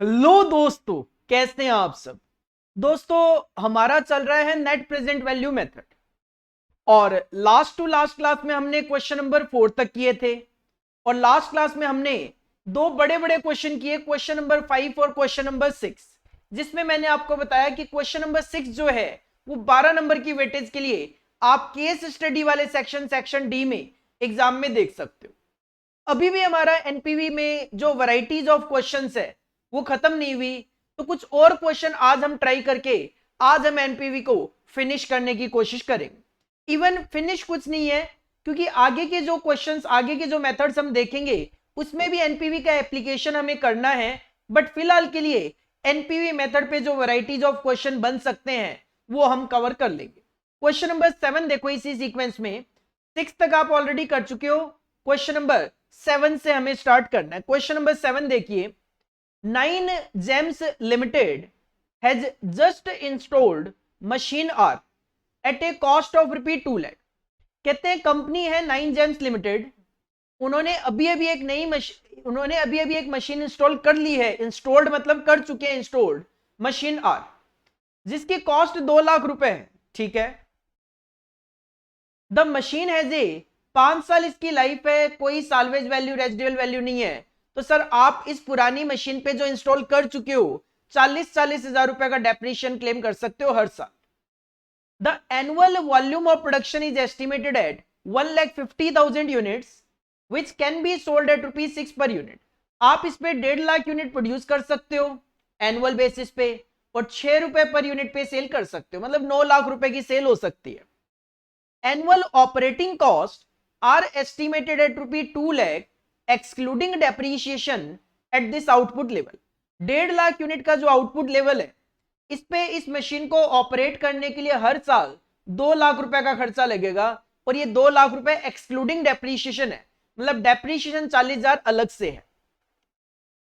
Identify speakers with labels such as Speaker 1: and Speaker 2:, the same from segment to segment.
Speaker 1: Hello दोस्तों, कैसे हैं आप सब। दोस्तों, हमारा चल रहा है नेट प्रेजेंट वैल्यू मेथड और लास्ट टू लास्ट क्लास में हमने क्वेश्चन नंबर 4 तक किए थे और लास्ट क्लास में हमने दो बड़े बड़े क्वेश्चन किए, क्वेश्चन नंबर 5 और क्वेश्चन नंबर 6, जिसमें मैंने आपको बताया कि क्वेश्चन नंबर 6 जो है वो 12 नंबर की वेटेज के लिए आप केस स्टडी वाले सेक्शन डी में एग्जाम में देख सकते हो। अभी भी हमारा एनपीवी में जो वैरायटीज ऑफ क्वेश्चंस है वो खत्म नहीं हुई, तो कुछ और क्वेश्चन आज हम ट्राई करके आज हम एनपीवी को फिनिश करने की कोशिश करेंगे। इवन फिनिश कुछ नहीं है, क्योंकि आगे के जो क्वेश्चंस, आगे के जो मेथड्स हम देखेंगे उसमें भी एनपीवी का एप्लीकेशन हमें करना है। बट फिलहाल के लिए एनपीवी मेथड पे जो वैरायटीज ऑफ क्वेश्चन बन सकते हैं वो हम कवर कर लेंगे। क्वेश्चन नंबर 7 देखो इसी सीक्वेंस में, 6 तक आप ऑलरेडी कर चुके हो, क्वेश्चन नंबर 7 से हमें स्टार्ट करना है। क्वेश्चन नंबर 7 देखिए, 9 gems limited has just installed machine R at a cost of ₹2 lakh. कहते हैं कंपनी है 9 जेम्स लिमिटेड, उन्होंने अभी अभी एक मशीन इंस्टॉल कर ली है। इंस्टॉल्ड मतलब कर चुके हैं इंस्टॉल्ड मशीन आर, जिसकी कॉस्ट 2 लाख रुपए है। ठीक है, द मशीन हैज ए 5 साल इसकी लाइफ है, कोई साल्वेज वैल्यू रेजिडुअल वैल्यू नहीं है। तो सर आप इस पुरानी मशीन पे जो इंस्टॉल कर चुके हो 40 हजार रुपए का डेप्रिसिएशन क्लेम कर सकते हो हर साल। The annual volume of production is estimated at 1,50,000 units which can be sold at ₹6 per unit. आप इस पे 1.5 लाख यूनिट प्रोड्यूस कर सकते हो एनुअल बेसिस पे और ₹6 पर यूनिट पे सेल कर सकते हो, मतलब 9 लाख रुपए की सेल हो सकती है। Annual operating costs are estimated at ₹2 lakh excluding depreciation at this output level। 1.5 lakh unit का जो आउटपुट लेवल है इस पे इस मशीन को ऑपरेट करने के लिए हर साल 2 लाख रुपए का खर्चा लगेगा और ये 2 लाख रुपए एक्सक्लूडिंग डेप्रीशिएशन है, मतलब डेप्रीशिएशन 40,000 अलग से है।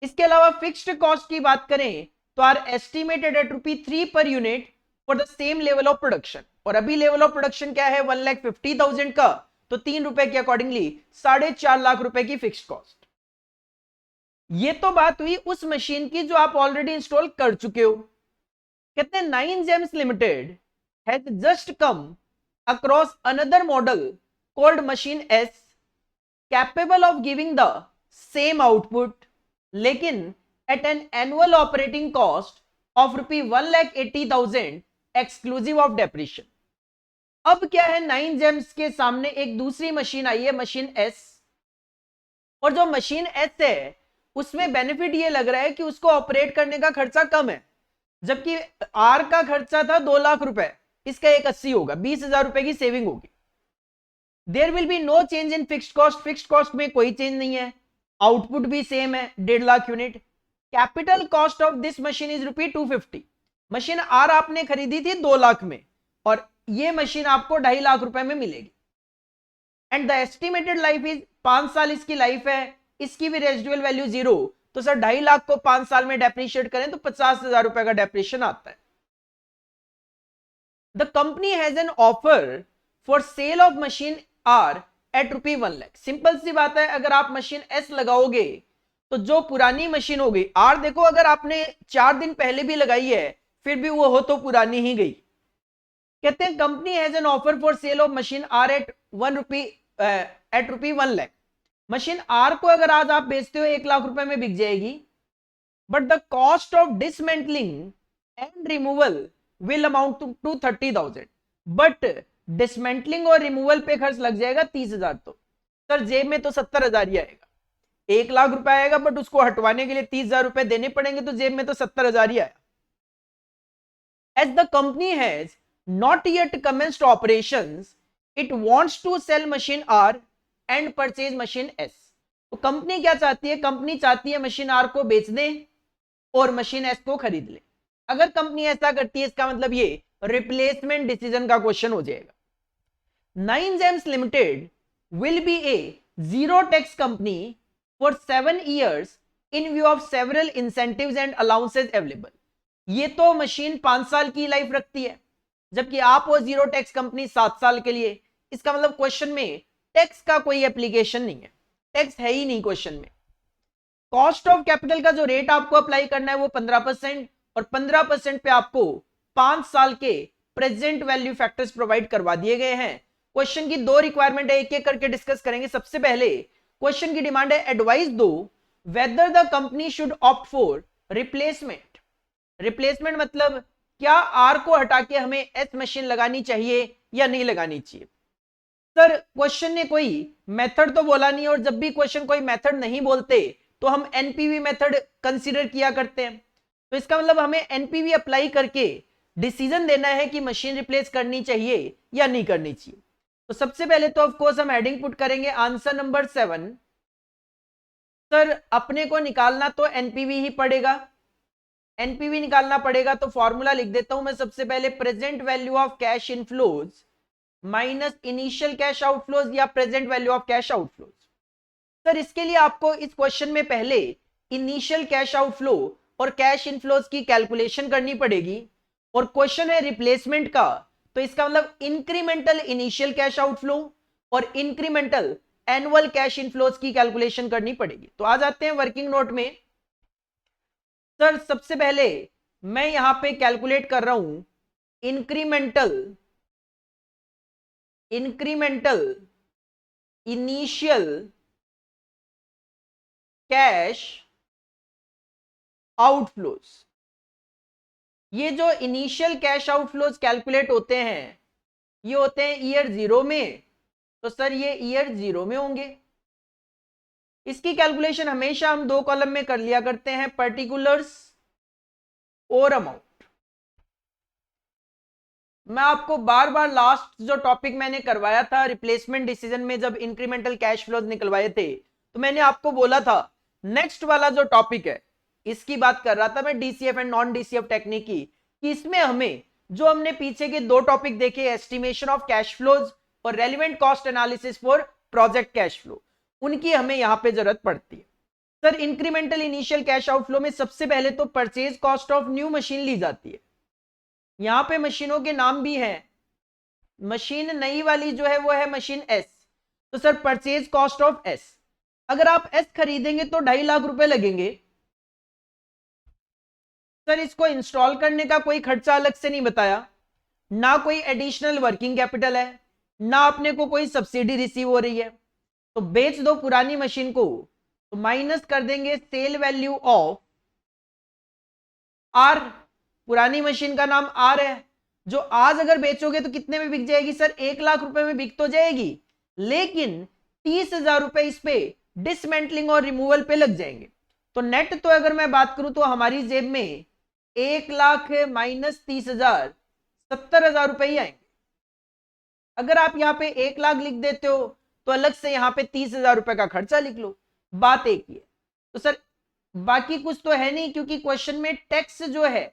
Speaker 1: इसके अलावा फिक्स्ड कॉस्ट की बात करें तो are estimated at ₹3 per unit for the same level of production. और अभी लेवल ऑफ प्रोडक्शन क्या है 1,50,000 का, तो ₹3 के अकॉर्डिंगली 4.5 लाख रुपए की फिक्स्ड कॉस्ट। ये तो बात हुई उस मशीन की जो आप ऑलरेडी इंस्टॉल कर चुके हो। कहते हैं 9 gems limited has just come across another model called machine S capable of giving the same output लेकिन at an annual operating cost of ₹1,80,000 exclusive of depreciation. अब क्या है, 9 जेम्स के सामने एक दूसरी मशीन आई है, मशीन एस, और जो मशीन एस है उसमें बेनिफिट ये लग रहा है कि उसको ऑपरेट करने का खर्चा कम है। जबकि आर का खर्चा था 2 लाख रुपए, इसका 180 होगा, 20,000 रुपए की सेविंग होगी। There will be no change in fixed cost, fixed cost में कोई चेंज नहीं है, आउटपुट भी सेम है 1.5 lakh unit. Capital cost of this machine is ₹250। Machine R आपने खरीदी थी 2 लाख में और ये मशीन आपको 2.5 लाख रुपए में मिलेगी। And the estimated life is 5 साल इसकी लाइफ है, इसकी भी रेजिडुअल वैल्यू 0। तो सर 2.5 लाख को 5 साल में डेप्रिशिएट करें तो 50,000 रुपए का डेप्रिशिएशन आता है। The company has an offer for sale of machine R at ₹1 lakh. Simple सी बात है, अगर आप मशीन एस लगाओगे तो जो पुरानी मशीन हो गई, आर देखो अगर आपने 4 दिन पहले भी लगाई है फिर भी वो हो तो पुरानी ही गई। कहते हैं company has an offer for sale of machine R at ₹1 lakh. Machine R को अगर आज आप बेचते हो 1 लाख रुपए में बिक जाएगी, but the cost of dismantling and removal will amount to 30,000। But dismantling और रिमूवल पे खर्च लग जाएगा 30,000। तो सर जेब में तो 70,000 ही आएगा, 1 लाख रुपए आएगा बट उसको हटवाने के लिए 30,000 रुपए देने पड़ेंगे, तो जेब में तो 70,000 ही आया। As the company has not yet commenced operations, it wants to sell machine R and purchase machine S। तो कंपनी क्या चाहती है, कंपनी चाहती है मशीन आर को बेच दे और मशीन एस को खरीद ले। अगर कंपनी ऐसा करती है इसका मतलब ये रिप्लेसमेंट डिसीजन का क्वेश्चन हो जाएगा। 9 gems limited will be A zero tax company for 7 years in view of several incentives and allowances available. ये तो मशीन 5 साल की लाइफ रखती है, जबकि आप वो जीरो टैक्स कंपनी 7 साल के लिए। इसका मतलब क्वेश्चन में टैक्स का कोई एप्लीकेशन नहीं है, टैक्स है ही नहीं क्वेश्चन में। कॉस्ट ऑफ कैपिटल का जो रेट आपको अप्लाई करना है वो 15%, और 15% पे आपको 5 साल के प्रेजेंट वैल्यू फैक्टर्स प्रोवाइड करवा दिए गए हैं। क्वेश्चन की दो रिक्वायरमेंट है, एक एक करके डिस्कस करेंगे। सबसे पहले क्वेश्चन की डिमांड है, एडवाइस दो whether the company should opt for replacement. Replacement मतलब क्या आर को हटा के हमें एस मशीन लगानी चाहिए या नहीं लगानी चाहिए। सर क्वेश्चन ने कोई मेथड तो बोला नहीं, और जब भी क्वेश्चन कोई मेथड नहीं बोलते तो हम एनपीवी मेथड कंसीडर किया करते हैं। तो इसका मतलब हमें एनपीवी अप्लाई करके डिसीजन देना है कि मशीन रिप्लेस करनी चाहिए या नहीं करनी चाहिए। तो सबसे पहले तो ऑफ कोर्स हम हेडिंग पुट करेंगे आंसर नंबर 7। सर अपने को निकालना तो एनपीवी ही पड़ेगा, एनपीवी निकालना पड़ेगा। तो फॉर्मूला लिख देता हूं मैं सबसे पहले, present value of cash inflows minus initial cash outflows या present value of cash outflows. Sir इसके लिए आपको इस क्वेश्चन में पहले इनिशियल कैश आउटफ्लो और कैश इनफ्लोज की कैलकुलेशन करनी पड़ेगी, और क्वेश्चन है रिप्लेसमेंट का, तो इसका मतलब इंक्रीमेंटल इनिशियल कैश आउटफ्लो और इंक्रीमेंटल एनुअल कैश इनफ्लोज की कैलकुलेशन करनी पड़ेगी। तो आ जाते हैं वर्किंग नोट में। सर सबसे पहले मैं यहां पे कैलकुलेट कर रहा हूं इंक्रीमेंटल इनिशियल कैश आउटफ्लोज। ये जो इनिशियल कैश आउटफ्लोज कैलकुलेट होते हैं ये होते हैं ईयर 0 में, तो सर ये ईयर 0 में होंगे। इसकी कैलकुलेशन हमेशा हम दो कॉलम में कर लिया करते हैं, पर्टिकुलर्स और अमाउंट। मैं आपको बार बार लास्ट जो टॉपिक मैंने करवाया था रिप्लेसमेंट डिसीजन में, जब इंक्रीमेंटल कैश फ्लोज निकलवाए थे, तो मैंने आपको बोला था नेक्स्ट वाला जो टॉपिक है इसकी बात कर रहा था मैं, DCF and non DCF technique की, कि इसमें हमें जो हमने पीछे के दो टॉपिक देखे, एस्टिमेशन ऑफ कैश फ्लोज और relevant cost analysis for project cash flow, उनकी हमें यहां पे जरूरत पड़ती है। Sir incremental initial cash outflow में सबसे पहले तो purchase cost of new machine ली जाती है। यहां पे मशीनों के नाम भी हैं, मशीन नई वाली जो है वो है मशीन एस, तो sir purchase cost of S. अगर आप एस खरीदेंगे तो 2.5 लाख रुपए लगेंगे। सर इसको इंस्टॉल करने का कोई खर्चा अलग से नहीं बताया, ना कोई एडिशनल वर्किंग कैपिटल है, ना अपने को कोई सब्सिडी रिसीव हो रही है। तो बेच दो पुरानी मशीन को, तो माइनस कर देंगे सेल वैल्यू ऑफ आर, पुरानी मशीन का नाम आर है, जो आज अगर बेचोगे तो कितने में बिक जाएगी सर, 1 लाख रुपए में बिक तो जाएगी, लेकिन 30,000 रुपए इस पे डिसमेंटलिंग और रिमूवल पे लग जाएंगे। तो नेट तो अगर मैं बात करूं तो हमारी जेब में 1 लाख माइनस 30,000 70,000 रुपए ही आएंगे। अगर आप यहाँ पे 1 लाख लिख देते हो तो अलग से यहाँ पे 30,000 रुपए का खर्चा लिख लो, बात एक ही है। तो सर बाकी कुछ तो है नहीं, क्योंकि क्वेश्चन में टैक्स जो है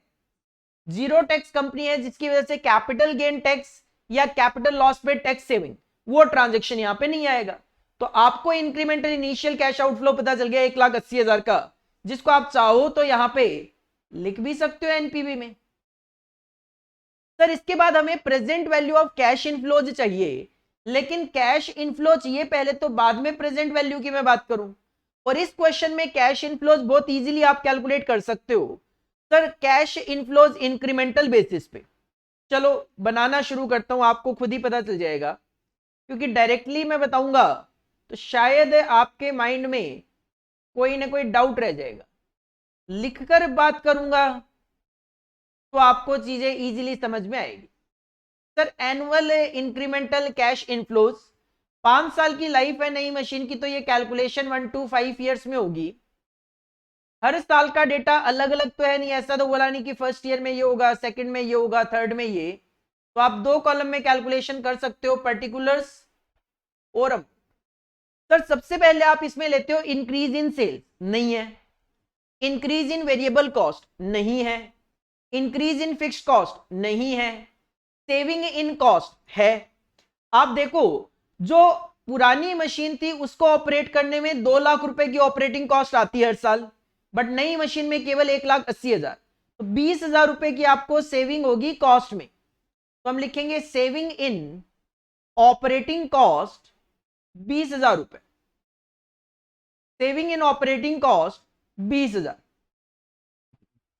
Speaker 1: जीरो टैक्स कंपनी है, जिसकी वजह से कैपिटल गेन टैक्स या कैपिटल लॉस पे टैक्स सेविंग वो ट्रांजेक्शन यहां पे नहीं आएगा। तो आपको इंक्रीमेंटल इनिशियल कैश आउटफ्लो पता चल गया 1,80,000 का, जिसको आप चाहो तो यहां पे लिख भी सकते हो एनपीवी में। सर इसके बाद हमें present value of cash inflows चाहिए, लेकिन कैश इनफ्लो चाहिए पहले, तो बाद में प्रेजेंट वैल्यू की मैं बात करूं। और इस क्वेश्चन में कैश इनफ्लोज बहुत इजीली आप कैलकुलेट कर सकते हो। Sir cash inflows incremental basis पे, चलो बनाना शुरू करता हूं, आपको खुद ही पता चल जाएगा, क्योंकि डायरेक्टली मैं बताऊंगा तो शायद आपके माइंड में कोई ना कोई डाउट रह जाएगा। लिखकर बात करूंगा तो आपको चीजें इजीली समझ में आएगी। Sir annual incremental cash inflows, 5 साल की लाइफ है नई मशीन की, तो ये कैलकुलेशन 1 to 5 ईयर्स में होगी। हर साल का डेटा अलग अलग तो है नहीं, ऐसा तो बोला नहीं कि फर्स्ट ईयर में ये होगा, सेकंड में ये होगा, थर्ड में ये। तो आप दो कॉलम में कैलकुलेशन कर सकते हो, पर्टिकुलर्स और अमाउंट। सर सबसे पहले आप इसमें लेते हो इंक्रीज इन सेल्स, नहीं है। इंक्रीज इन वेरिएबल कॉस्ट, नहीं है। इंक्रीज इन फिक्स्ड कॉस्ट, नहीं है। सेविंग इन कॉस्ट है। आप देखो जो पुरानी मशीन थी उसको ऑपरेट करने में 2 लाख रुपए की ऑपरेटिंग कॉस्ट आती है हर साल, बट नई मशीन में केवल 1,80,000, तो 20,000 रुपए की आपको सेविंग होगी कॉस्ट में। तो हम लिखेंगे सेविंग इन ऑपरेटिंग कॉस्ट 20,000 रुपए। Saving in operating cost 20,000।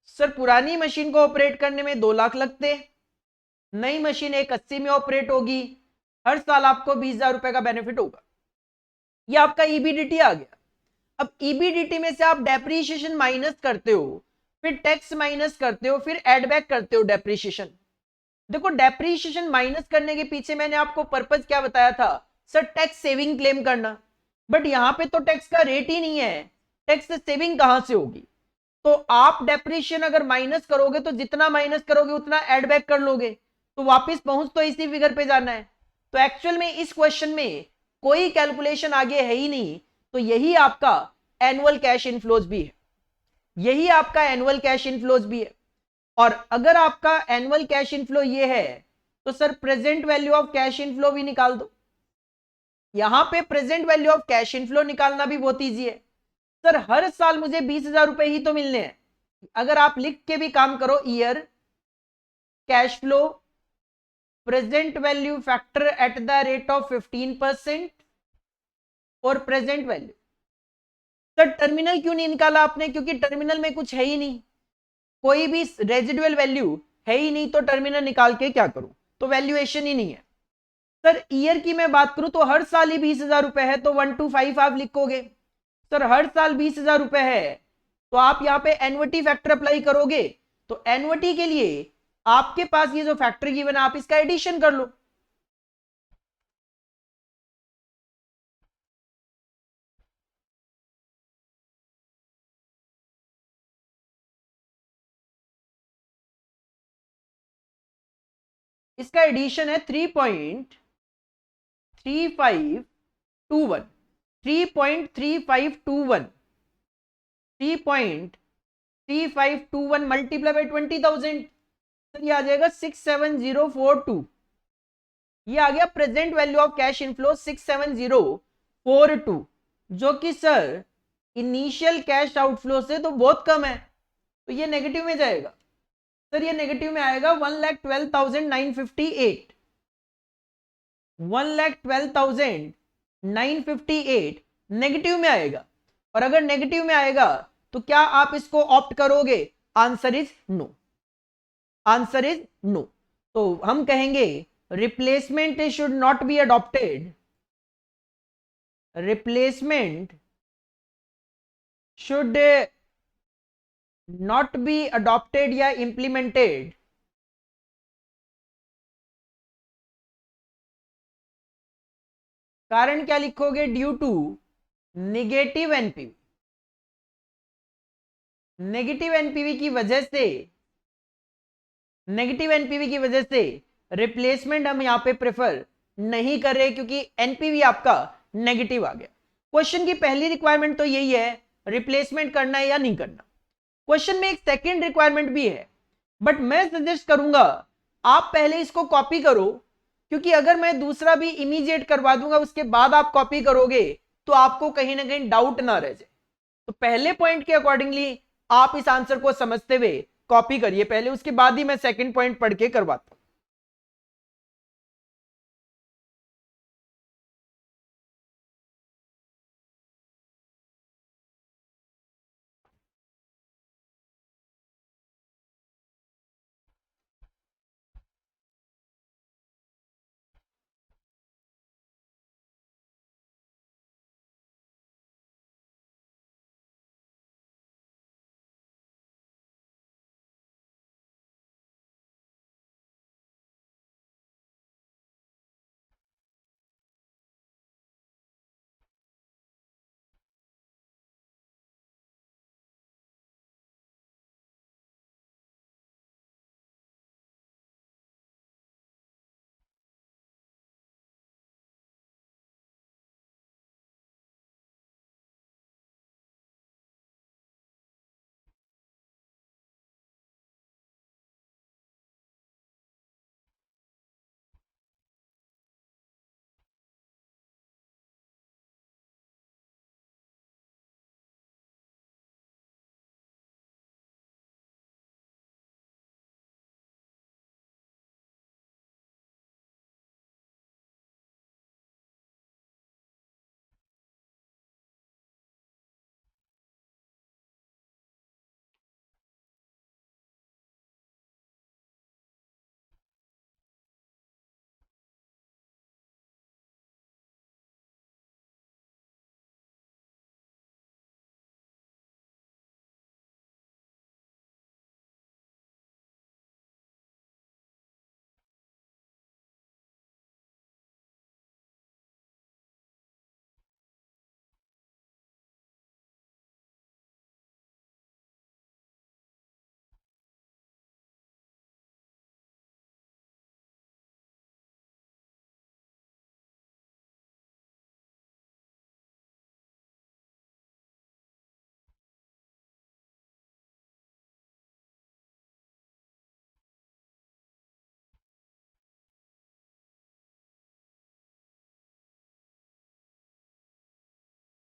Speaker 1: Sir पुरानी मशीन को ऑपरेट करने में 2 लाख लगते, नई मशीन 180 में ऑपरेट होगी, हर साल आपको 20,000 रुपए का बेनिफिट होगा। ये आपका ईबीडीटी आ गया। अब ईबीडीटी में से आप डेप्रीशिएशन माइनस करते हो, फिर टैक्स माइनस करते हो, फिर एड बैक करते हो डेप्रीशिएशन। देखो डेप्रीशिएशन माइनस करने के पीछे मैंने आपको पर्पज क्या बताया था, सर टैक्स सेविंग क्लेम करना। बट यहां पे तो टैक्स का रेट ही नहीं है, टैक्स सेविंग कहां से होगी? तो आप डेप्रीशिएशन अगर माइनस करोगे तो जितना माइनस करोगे उतना एड बैक कर लोगे, तो वापस पहुंच तो इसी फिगर पे जाना है। तो एक्चुअल में इस क्वेश्चन में कोई कैलकुलेशन आगे है ही नहीं, तो यही आपका एनुअल कैश इनफ्लोज भी है, यही आपका एनुअल कैश इनफ्लोज भी है। और अगर आपका एनुअल कैश इनफ्लो ये है तो sir present value of cash inflow भी निकाल दो। यहां पे present value of cash inflow निकालना भी बहुत ईजी है। सर हर साल मुझे 20,000 रुपए ही तो मिलने हैं। अगर आप लिख के भी काम करो, year cash flow present value factor at the rate of 15% और प्रेजेंट वैल्यू। सर टर्मिनल क्यों नहीं निकाला आपने? क्योंकि टर्मिनल में कुछ है ही नहीं, कोई भी रेजिडुअल वैल्यू है ही नहीं, तो टर्मिनल निकाल के क्या करूं? तो वैल्यूएशन ही नहीं है। सर ईयर की मैं बात करूं तो हर साल ही 20,000 रुपए है, तो 125 आप लिखोगे। सर हर साल 20,000 रुपए है तो आप यहां पे एन्युटी फैक्टर अप्लाई करोगे, तो एन्युटी के लिए आपके पास ये जो फैक्टर गिवन है आप इसका एडिशन कर लो। इसका एडिशन है 3.3521, 3.3521, 3.3521 मल्टीप्लाई बाई 20,000, ये आ जाएगा 67042। ये आ गया present value of cash inflow 67042, जो कि सर इनिशियल कैश आउटफ्लो से तो बहुत कम है, तो ये नेगेटिव में जाएगा। सर ये नेगेटिव में आएगा 1,12,958, 1,12,958 नेगेटिव में आएगा। और अगर नेगेटिव में आएगा तो क्या आप इसको ऑप्ट करोगे? Answer is no, answer is no. तो हम कहेंगे replacement should not be adopted, replacement should not be adopted या इंप्लीमेंटेड कारण क्या लिखोगे? Due to negative NPV, negative NPV की वजह से, नेगेटिव एनपीवी की वजह से रिप्लेसमेंट हम यहां पे प्रेफर नहीं कर रहे, क्योंकि एनपीवी आपका नेगेटिव आ गया। क्वेश्चन की पहली रिक्वायरमेंट तो यही है, रिप्लेसमेंट करना है या नहीं करना। क्वेश्चन में एक सेकंड रिक्वायरमेंट भी है, बट मैं सजेस्ट करूंगा आप पहले इसको कॉपी करो, क्योंकि अगर मैं दूसरा भी इमीडिएट करवा दूंगा उसके बाद आप कॉपी करोगे तो आपको कहीं ना कहीं डाउट ना रह जाए। तो पहले पॉइंट के अकॉर्डिंगली आप इस आंसर को समझते हुए कॉपी करिए पहले, उसके बाद ही मैं सेकंड पॉइंट पढ़ के करवाता हूं।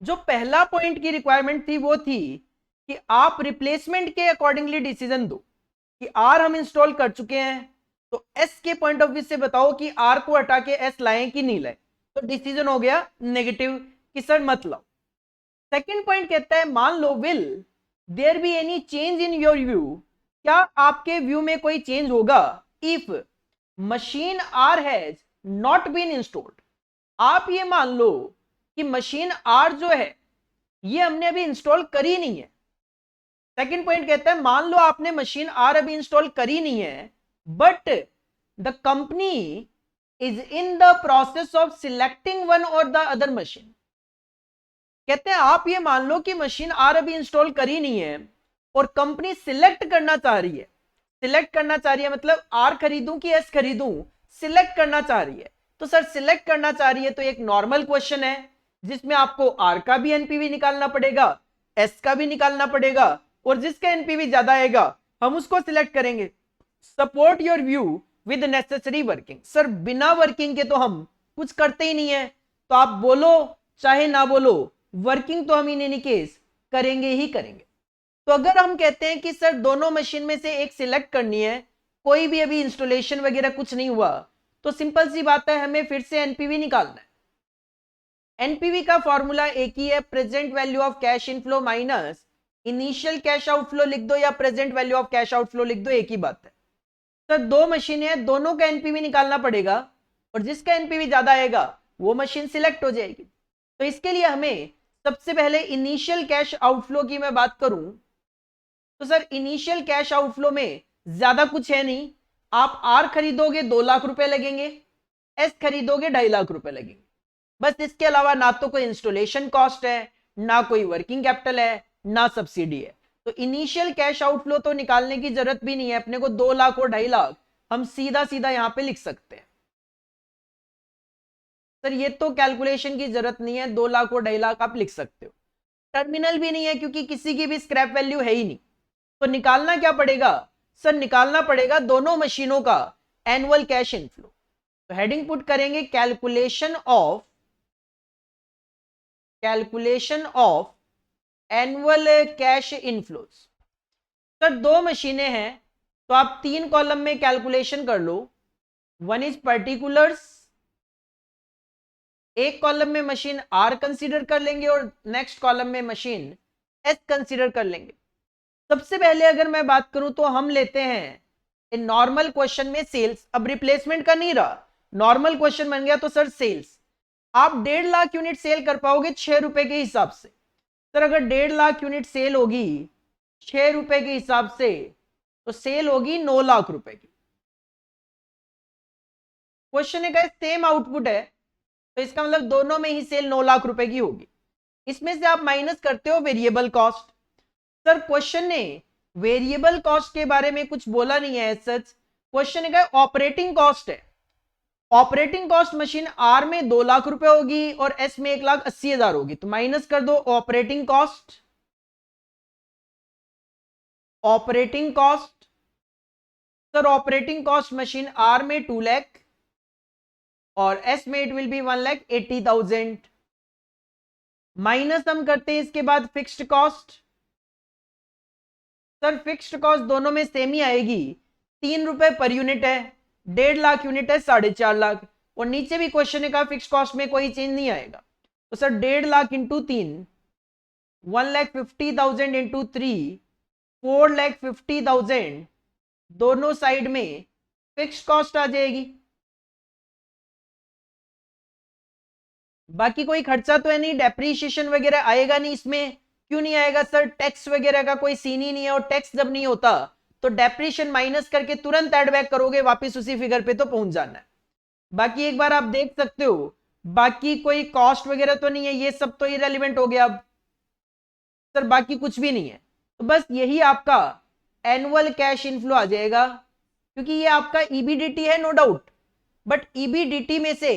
Speaker 1: जो पहला पॉइंट की रिक्वायरमेंट थी वो थी कि आप रिप्लेसमेंट के अकॉर्डिंगली डिसीजन दो कि आर हम इंस्टॉल कर चुके हैं, तो एस के पॉइंट ऑफ व्यू से बताओ कि आर को हटा के एस लाएं कि नहीं लाएं। तो डिसीजन हो गया नेगेटिव कि सर मत लाओ। सेकंड पॉइंट कहता है मान लो will there be any change in your view, क्या आपके व्यू में कोई चेंज होगा if machine R has not been installed. आप ये मान लो कि मशीन आर जो है ये हमने अभी इंस्टॉल करी नहीं है। सेकंड पॉइंट कहता है मान लो आपने मशीन आर अभी इंस्टॉल करी नहीं है, but the company is in the process of selecting one और द अदर मशीन। कहते हैं आप ये मान लो कि मशीन आर अभी इंस्टॉल करी नहीं है और कंपनी सिलेक्ट करना चाह रही है। सिलेक्ट करना चाह रही है मतलब आर खरीदूं कि एस खरीदूं, सिलेक्ट करना चाह रही है। तो सर सिलेक्ट करना चाह रही है तो एक नॉर्मल क्वेश्चन है जिसमें आपको आर का भी एनपीवी निकालना पड़ेगा, एस का भी निकालना पड़ेगा, और जिसका एनपीवी ज्यादा आएगा हम उसको सिलेक्ट करेंगे। Support your view with necessary working. Sir बिना वर्किंग के तो हम कुछ करते ही नहीं है, तो आप बोलो चाहे ना बोलो वर्किंग तो हम इन एनी केस करेंगे ही करेंगे। तो अगर हम कहते हैं कि सर दोनों मशीन में से एक सिलेक्ट करनी है, कोई भी अभी इंस्टॉलेशन वगैरह कुछ नहीं हुआ, तो सिंपल सी बात है हमें फिर से एनपीवी निकालना है। एनपीवी का फॉर्मूला एक ही है, present value of cash inflow minus initial cash outflow लिख दो या present value of cash outflow लिख दो, एक ही बात है। सर दो मशीनें हैं, दोनों का एनपीवी निकालना पड़ेगा और जिसका एनपीवी ज्यादा आएगा वो मशीन सिलेक्ट हो जाएगी। तो इसके लिए हमें सबसे पहले इनिशियल कैश आउटफ्लो की मैं बात करूं तो सर इनिशियल कैश आउटफ्लो में ज्यादा कुछ है नहीं। आप आर खरीदोगे 2 लाख रुपए लगेंगे, एस खरीदोगे 2.5 लाख रुपए लगेंगे, बस। इसके अलावा ना तो कोई इंस्टॉलेशन कॉस्ट है, ना कोई वर्किंग कैपिटल है, ना सब्सिडी है। तो इनिशियल कैश आउटफ्लो तो निकालने की जरूरत भी नहीं है अपने को, 2 लाख और 2.5 लाख हम सीधा सीधा यहां पे लिख सकते हैं। सर ये तो कैलकुलेशन की जरूरत नहीं है, 2 लाख और 2.5 लाख आप लिख सकते हो। टर्मिनल भी नहीं है क्योंकि किसी की भी स्क्रैप वैल्यू है ही नहीं। तो निकालना क्या पड़ेगा सर, निकालना पड़ेगा दोनों मशीनों का एनुअल कैश इनफ्लो। तो हेडिंग पुट करेंगे calculation of annual cash inflows. Sir दो मशीनें हैं तो आप 3 कॉलम में कैलकुलेशन कर लो। वन इज पर्टिकुलर्स, एक कॉलम में मशीन आर कंसीडर कर लेंगे और नेक्स्ट कॉलम में मशीन एस कंसीडर कर लेंगे। सबसे पहले अगर मैं बात करूं तो हम लेते हैं नॉर्मल क्वेश्चन में सेल्स। अब रिप्लेसमेंट का नहीं रहा, नॉर्मल क्वेश्चन बन गया तो सर सेल्स आप 1.5 लाख यूनिट सेल कर पाओगे 6 रुपए के हिसाब से। सर अगर 1.5 लाख यूनिट सेल होगी 6 रुपए के हिसाब से तो सेल होगी 9 लाख रुपए की। क्वेश्चन है सेम आउटपुट है तो इसका मतलब दोनों में ही सेल 9 लाख रुपए की होगी। इसमें से आप माइनस करते हो वेरिएबल कॉस्ट। सर क्वेश्चन ने वेरिएबल कॉस्ट के बारे में कुछ बोला नहीं है सच। क्वेश्चन है ऑपरेटिंग कॉस्ट है। ऑपरेटिंग कॉस्ट मशीन आर में 2 लाख रुपए होगी और एस में 1,80,000 होगी, तो माइनस कर दो operating cost. Operating cost sir operating cost machine R में 2 लाख और एस में इट विल बी 1,80,000। माइनस हम करते हैं इसके बाद fixed cost. Sir fixed cost दोनों में सेम ही आएगी, 3 रुपए पर यूनिट है, 1.5 लाख यूनिट है 4.5 लाख, और नीचे भी क्वेश्चन का फिक्स्ड कॉस्ट में कोई चेंज नहीं आएगा। तो सर 1.5 लाख इंटू 3 1,50,000 इंटू 3 4,50,000 दोनों साइड में फिक्स्ड कॉस्ट आ जाएगी। बाकी कोई खर्चा तो है नहीं, डेप्रीशिएशन वगैरह आएगा नहीं इसमें। क्यों नहीं आएगा सर, टैक्स वगैरह का कोई सीन ही नहीं है, और टैक्स जब नहीं होता तो डेप्रीशिएशन माइनस करके तुरंत ऐड बैक करोगे, वापस उसी फिगर पे तो पहुंच जाना है। बाकी एक बार आप देख सकते हो, बाकी कोई कॉस्ट वगैरह तो नहीं है, ये सब तो इरेलीवेंट हो गया। अब सर बाकी कुछ भी नहीं है, तो बस यही आपका एनुअल कैश इनफ्लो आ जाएगा, क्योंकि ये आपका ईबीडीटी है नो डाउट, बट ईबीडीटी में से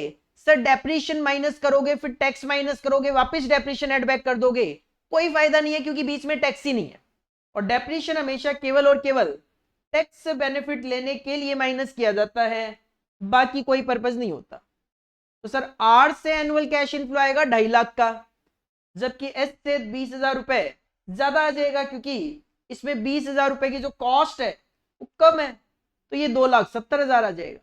Speaker 1: सर डेप्रीशिएशन माइनस करोगे, फिर टैक्स माइनस करोगे, वापस डेप्रीशिएशन ऐड बैक कर दोगे, कोई फायदा नहीं है क्योंकि बीच में टैक्स ही नहीं है। और डेप्रीशिएशन हमेशा केवल और केवल टैक्स बेनिफिट लेने के लिए माइनस किया जाता है, बाकी कोई पर्पज नहीं होता। तो सर आर से एनुअल कैश इनफ्लो आएगा 2.5 लाख का, जबकि एस से 20,000 रुपए ज्यादा आ जाएगा, क्योंकि इसमें 20,000 रुपए की जो कॉस्ट है वो कम है, तो ये 2,70,000 आ जाएगा।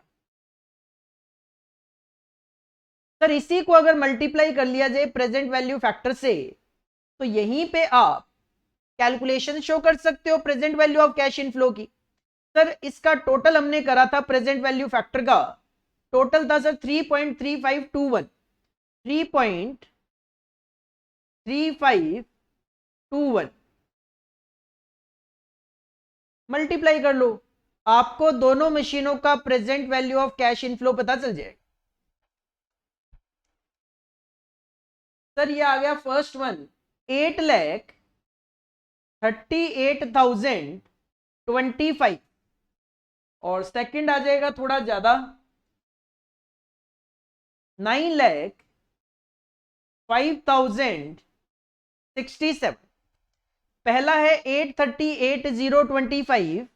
Speaker 1: सर इसी को अगर मल्टीप्लाई कर लिया जाए प्रेजेंट वैल्यू फैक्टर से, तो यहीं पे आप कैलकुलेशन शो कर सकते हो present value of cash inflow की। सर इसका टोटल हमने करा था प्रेजेंट वैल्यू फैक्टर का, टोटल था सर 3.3521, 3.3521 मल्टीप्लाई कर लो, आपको दोनों मशीनों का present value of cash inflow पता चल जाएगा। सर ये आ गया फर्स्ट वन 8,38,025, और सेकंड आ जाएगा थोड़ा ज्यादा 9,05,067। पहला है 838,025,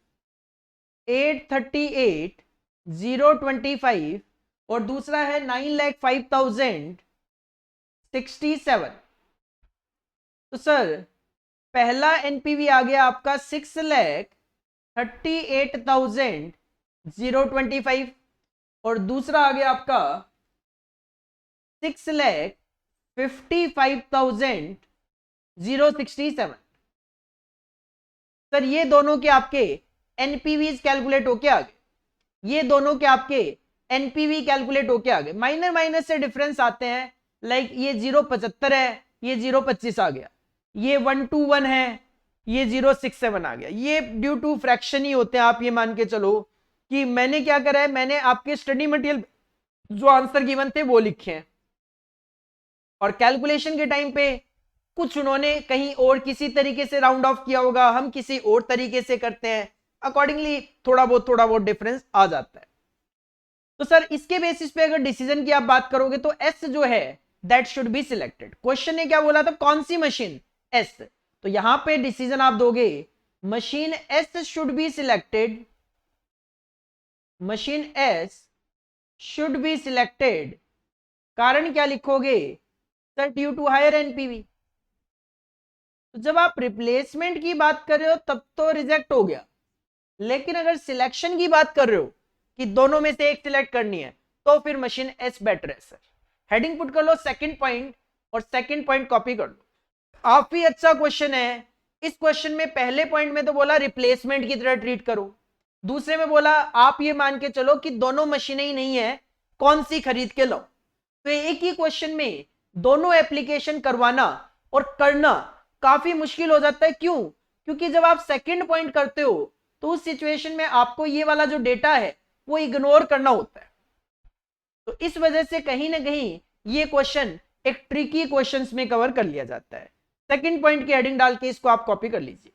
Speaker 1: 838,025, और दूसरा है 9,05,067। तो सर पहला एनपीवी आ गया आपका 6,38,025, और दूसरा आ गया आपका 6,55,067। सर ये दोनों के आपके एनपीवी कैलकुलेट होके आ गए, ये दोनों के आपके एनपीवी कैलकुलेट होके आ गए। माइनर माइनस से डिफरेंस आते हैं, लाइक ये 0.75 है, ये 0.25 आ गया, ये 121 है, ये 0.67 आ गया। ये ड्यू टू फ्रैक्शन ही होते हैं। आप ये मान के चलो कि मैंने क्या करा है, मैंने आपके स्टडी मटेरियल जो आंसर गिवन थे वो लिखे हैं, और कैलकुलेशन के टाइम पे कुछ उन्होंने कहीं और किसी तरीके से राउंड ऑफ किया होगा, हम किसी और तरीके से करते हैं, अकॉर्डिंगली थोड़ा बहुत डिफरेंस आ जाता है। तो सर इसके बेसिस पे अगर डिसीजन की आप बात करोगे तो एस जो है that should be selected. Question ने क्या बोला था, कौन सी मशीन, एस, तो यहां पे डिसीजन आप दोगे machine S should be selected, machine S should be selected. कारण क्या लिखोगे sir, due to higher NPV. तो जब आप रिप्लेसमेंट की बात कर रहे हो तब तो रिजेक्ट हो गया, लेकिन अगर सिलेक्शन की बात कर रहे हो कि दोनों में से एक सिलेक्ट करनी है, तो फिर मशीन एस बेटर है सर। हेडिंग पुट कर लो सेकंड पॉइंट, और सेकंड पॉइंट कॉपी कर लो। काफी अच्छा क्वेश्चन है। इस क्वेश्चन में पहले पॉइंट में तो बोला रिप्लेसमेंट की तरह ट्रीट करो, दूसरे में बोला आप ये मान के चलो कि दोनों मशीनें ही नहीं है, कौन सी खरीद के लो। तो एक ही क्वेश्चन में दोनों एप्लीकेशन करवाना और करना काफी मुश्किल हो जाता है। क्यों? क्योंकि जब आप सेकंड पॉइंट करते हो तो उस सिचुएशन में आपको ये वाला जो डेटा है वो इग्नोर करना होता है। तो इस वजह से कहीं ना कहीं ये क्वेश्चन एक ट्रिकी क्वेश्चंस में कवर कर लिया जाता है। सेकंड पॉइंट की हेडिंग डाल के इसको आप कॉपी कर लीजिए।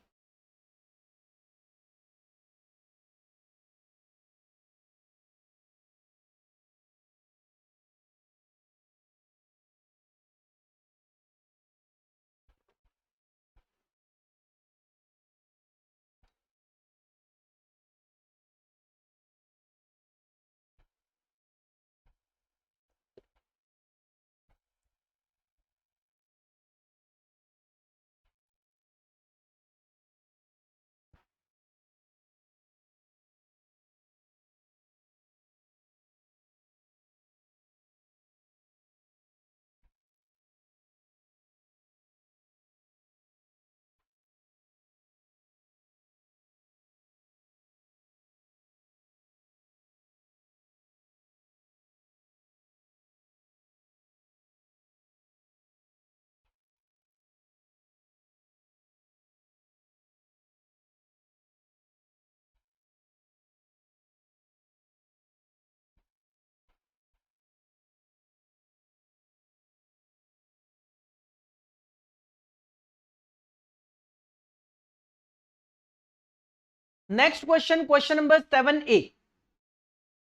Speaker 1: Next question, question number 7A।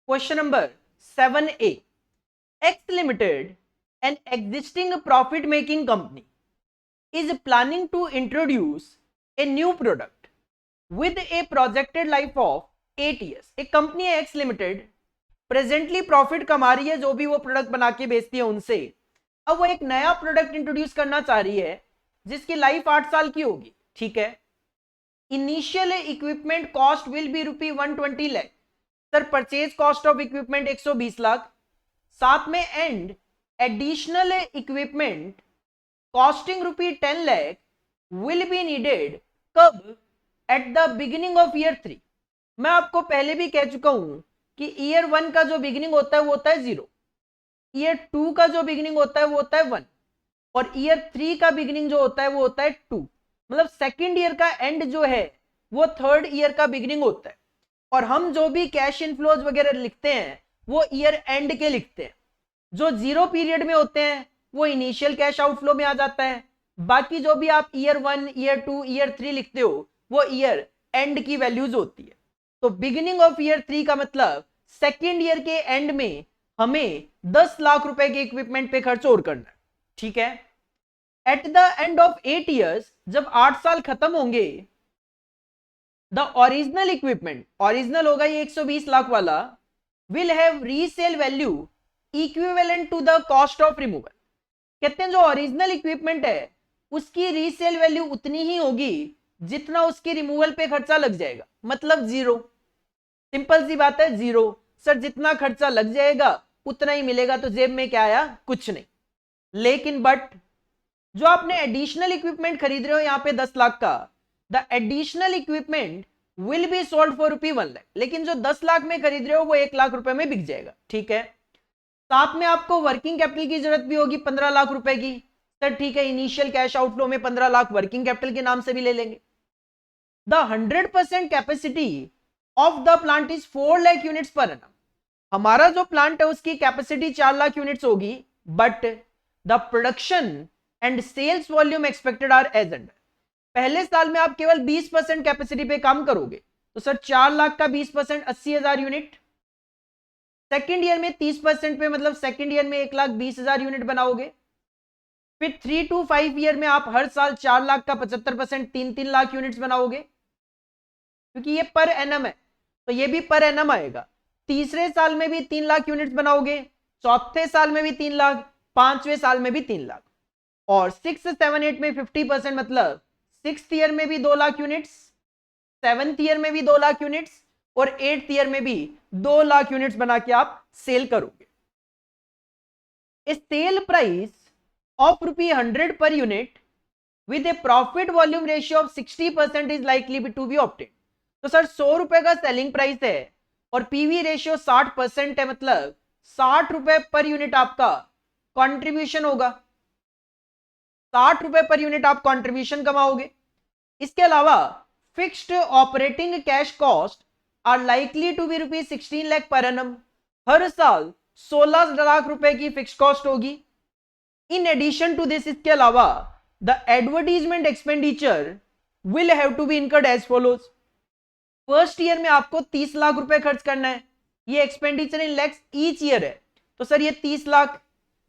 Speaker 1: Question number 7A, X Limited, an existing profit making company, is planning to introduce a new product with a projected life of 8 years। एक company है X Limited, presently profit कमा रही है, जो भी वो product बना के बेचती है उनसे। अब वो एक नया प्रोडक्ट इंट्रोड्यूस करना चाह रही है जिसकी लाइफ 8 साल की होगी, ठीक है। Initial equipment cost will be ₹120 lakh. Sir purchase cost of equipment 120 lakh, साथ में and additional equipment costing ₹10 lakh will be needed कब? At the beginning of year 3। मैं आपको पहले भी कह चुका हूं कि ईयर 1 का जो बिगिनिंग होता है वो होता है 0, ईयर 2 का जो बिगिनिंग होता है वो होता है 1, और ईयर 3 का बिगिनिंग जो होता है वो होता है 2। मतलब सेकेंड ईयर का एंड जो है वो थर्ड ईयर का बिगिनिंग होता है। और हम जो भी कैश इनफ्लोज वगैरह लिखते हैं वो ईयर एंड के लिखते हैं। जो 0 पीरियड में होते हैं वो इनिशियल कैश आउटफ्लो में आ जाता है, बाकी जो भी आप ईयर 1, ईयर 2, ईयर 3 लिखते हो वो ईयर एंड की वैल्यूज होती है। तो बिगिनिंग ऑफ ईयर 3 का मतलब सेकेंड ईयर के एंड में हमें 10 लाख रुपए के इक्विपमेंट पे खर्च और करना है, ठीक है। At the end of 8 years, जब 8 साल खत्म होंगे, द ओरिजिनल इक्विपमेंट, ओरिजिनल होगा ये 120 लाख वाला, will have resale value equivalent to the cost of removal. कहते हैं जो ओरिजिनल इक्विपमेंट है उसकी रीसेल वैल्यू उतनी ही होगी जितना उसकी रिमूवल पे खर्चा लग जाएगा, मतलब 0। सिंपल सी बात है, 0। सर जितना खर्चा लग जाएगा उतना ही मिलेगा, तो जेब में क्या आया? कुछ नहीं। लेकिन बट जो आपने एडिशनल इक्विपमेंट खरीद रहे हो यहां पे 10 लाख का, the additional equipment will be sold for ₹1 lakh, लेकिन जो 10 लाख में खरीद रहे हो वो 1 लाख रुपए में बिक जाएगा, ठीक है। साथ में आपको वर्किंग कैपिटल की जरूरत भी होगी 15 लाख रुपए की। सर ठीक है, इनिशियल कैश आउटफ्लो में 15 लाख वर्किंग कैपिटल के नाम से भी ले लेंगे। The 100% capacity of the plant is 4 lakh units per annum. हमारा जो प्लांट है उसकी कैपेसिटी 4 लाख यूनिट्स होगी, but the production and sales volume expected are as under. पहले साल में आप केवल 20% कैपेसिटी पे काम करोगे, तो सर 4 लाख का 20% 80,000 यूनिट। सेकेंड ईयर में 30% पे, मतलब सेकेंड ईयर में 1,20,000 यूनिट बनाओगे। फिर 3 to 5 ईयर में आप हर साल 4 लाख का 75% 3-3 लाख यूनिट्स बनाओगे, क्योंकि ये पर एनम है तो ये भी पर एनम आएगा। तीसरे साल में भी 3 लाख यूनिट्स बनाओगे, चौथे साल में भी 3 लाख, पांचवें साल में भी 3 लाख, और 6, 7, 8 में 50%, मतलब 6th ईयर में भी 2 लाख यूनिट्स, 7th ईयर में भी 2 लाख यूनिट्स, और 8th ईयर में भी 2 लाख यूनिट्स बना के आप सेल करोगे। ए sale price of ₹100 per unit with a profit volume ratio of 60% is likely to be obtain. तो सर 100 रुपए का सेलिंग प्राइस है और पीवी रेशियो 60% है, मतलब 60 रुपए पर यूनिट आपका कंट्रीब्यूशन होगा, 60 रुपए पर यूनिट आप कंट्रीब्यूशन कमाओगे। इसके अलावा fixed operating cash cost are likely to be ₹16 lakh per annum. हर साल 16 लाख रुपए की फिक्स कॉस्ट होगी। इन एडिशन टू दिस, इसके अलावा the advertisement expenditure will have to be incurred as follows. First year में आपको 30 लाख रुपए खर्च करना है, ये expenditure in lakhs each year है, तो सर ये 30 लाख।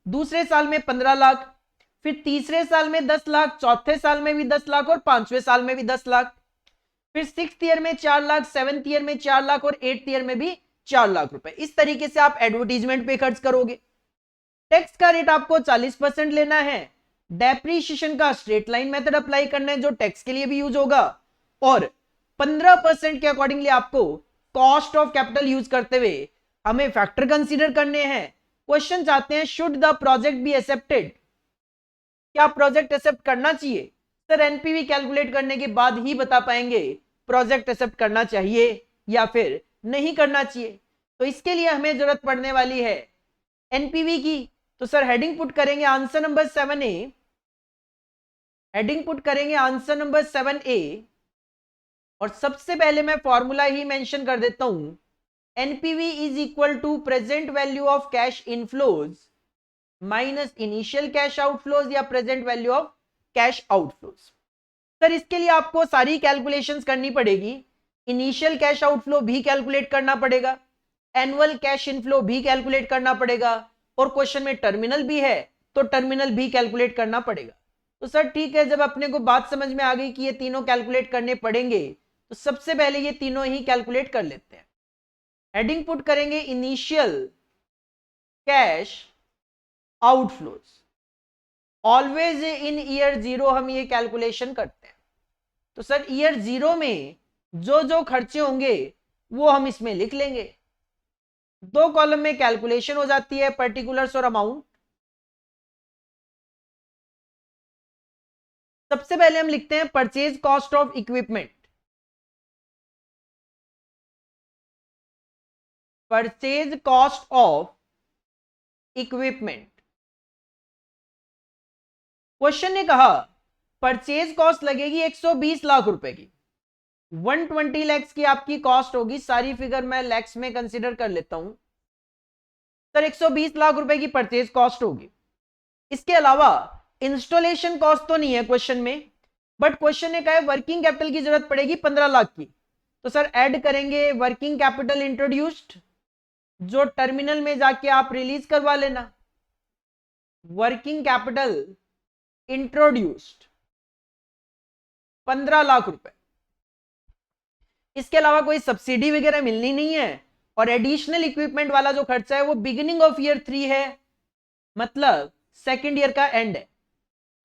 Speaker 1: दूसरे साल में 15 लाख, फिर तीसरे साल में 10 लाख, चौथे साल में भी 10 लाख, और पांचवें साल में भी 10 लाख। फिर 6th ईयर में 4 लाख, 7th ईयर में 4 लाख, और 8th ईयर में भी 4 लाख रुपए। इस तरीके से आप एडवर्टीजमेंट पे खर्च करोगे। टैक्स का रेट आपको 40% लेना है। डेप्रीशिएशन का स्ट्रेट लाइन मेथड अप्लाई करना है जो टैक्स के लिए भी यूज होगा, और 15% के अकॉर्डिंगली आपको कॉस्ट ऑफ कैपिटल यूज करते हुए हमें फैक्टर कंसीडर करने हैं। क्वेश्चन चाहते हैं should the project be accepted, क्या प्रोजेक्ट एक्सेप्ट करना चाहिए? सर एनपीवी कैलकुलेट करने के बाद ही बता पाएंगे प्रोजेक्ट एक्सेप्ट करना चाहिए या फिर नहीं करना चाहिए। तो इसके लिए हमें जरूरत पड़ने वाली है एनपीवी की। तो सर हेडिंग पुट करेंगे answer number 7A, heading put करेंगे आंसर नंबर 7A, और सबसे पहले मैं फॉर्मूला ही मेंशन कर देता हूं, NPV is equal to present value of cash inflows minus initial cash outflows या present value of cash outflows. Sir इसके लिए आपको सारी कैलकुलेशंस करनी पड़ेगी, इनिशियल कैश आउटफ्लो भी कैलकुलेट करना पड़ेगा, एनुअल कैश इनफ्लो भी कैलकुलेट करना पड़ेगा, और क्वेश्चन में टर्मिनल भी है तो टर्मिनल भी कैलकुलेट करना पड़ेगा। तो सर ठीक है, जब अपने को बात समझ में आ गई कि ये तीनों कैलकुलेट करने पड़ेंगे तो सबसे पहले ये तीनों ही कैलकुलेट कर लेते हैं। हेडिंग पुट करेंगे initial cash outflows, always in year zero हम ये कैलकुलेशन करते हैं। तो सर ईयर जीरो में जो जो खर्चे होंगे वो हम इसमें लिख लेंगे। दो कॉलम में कैलकुलेशन हो जाती है, पर्टिकुलर्स और अमाउंट। सबसे पहले हम लिखते हैं purchase cost of equipment. Purchase cost of equipment. Question ने कहा परचेज कॉस्ट लगेगी 120 लाख रुपए की। 120 लैक्स की आपकी कॉस्ट होगी, सारी फिगर मैं लैक्स में कंसीडर कर लेता हूं। सर 120 लाख रुपए की परचेज कॉस्ट होगी। इसके अलावा इंस्टॉलेशन कॉस्ट तो नहीं है क्वेश्चन में, बट क्वेश्चन ने कहा है वर्किंग कैपिटल की जरूरत पड़ेगी 15 लाख की। तो सर ऐड करेंगे वर्किंग कैपिटल इंट्रोड्यूस्ड, जो टर्मिनल में जाके आप रिलीज करवा लेना। वर्किंग कैपिटल इंट्रोड्यूस्ड 15 लाख रुपए। इसके अलावा कोई सब्सिडी वगैरह मिलनी नहीं है, और एडिशनल इक्विपमेंट वाला जो खर्चा है वो बिगिनिंग ऑफ ईयर 3 है, मतलब सेकेंड ईयर का एंड है।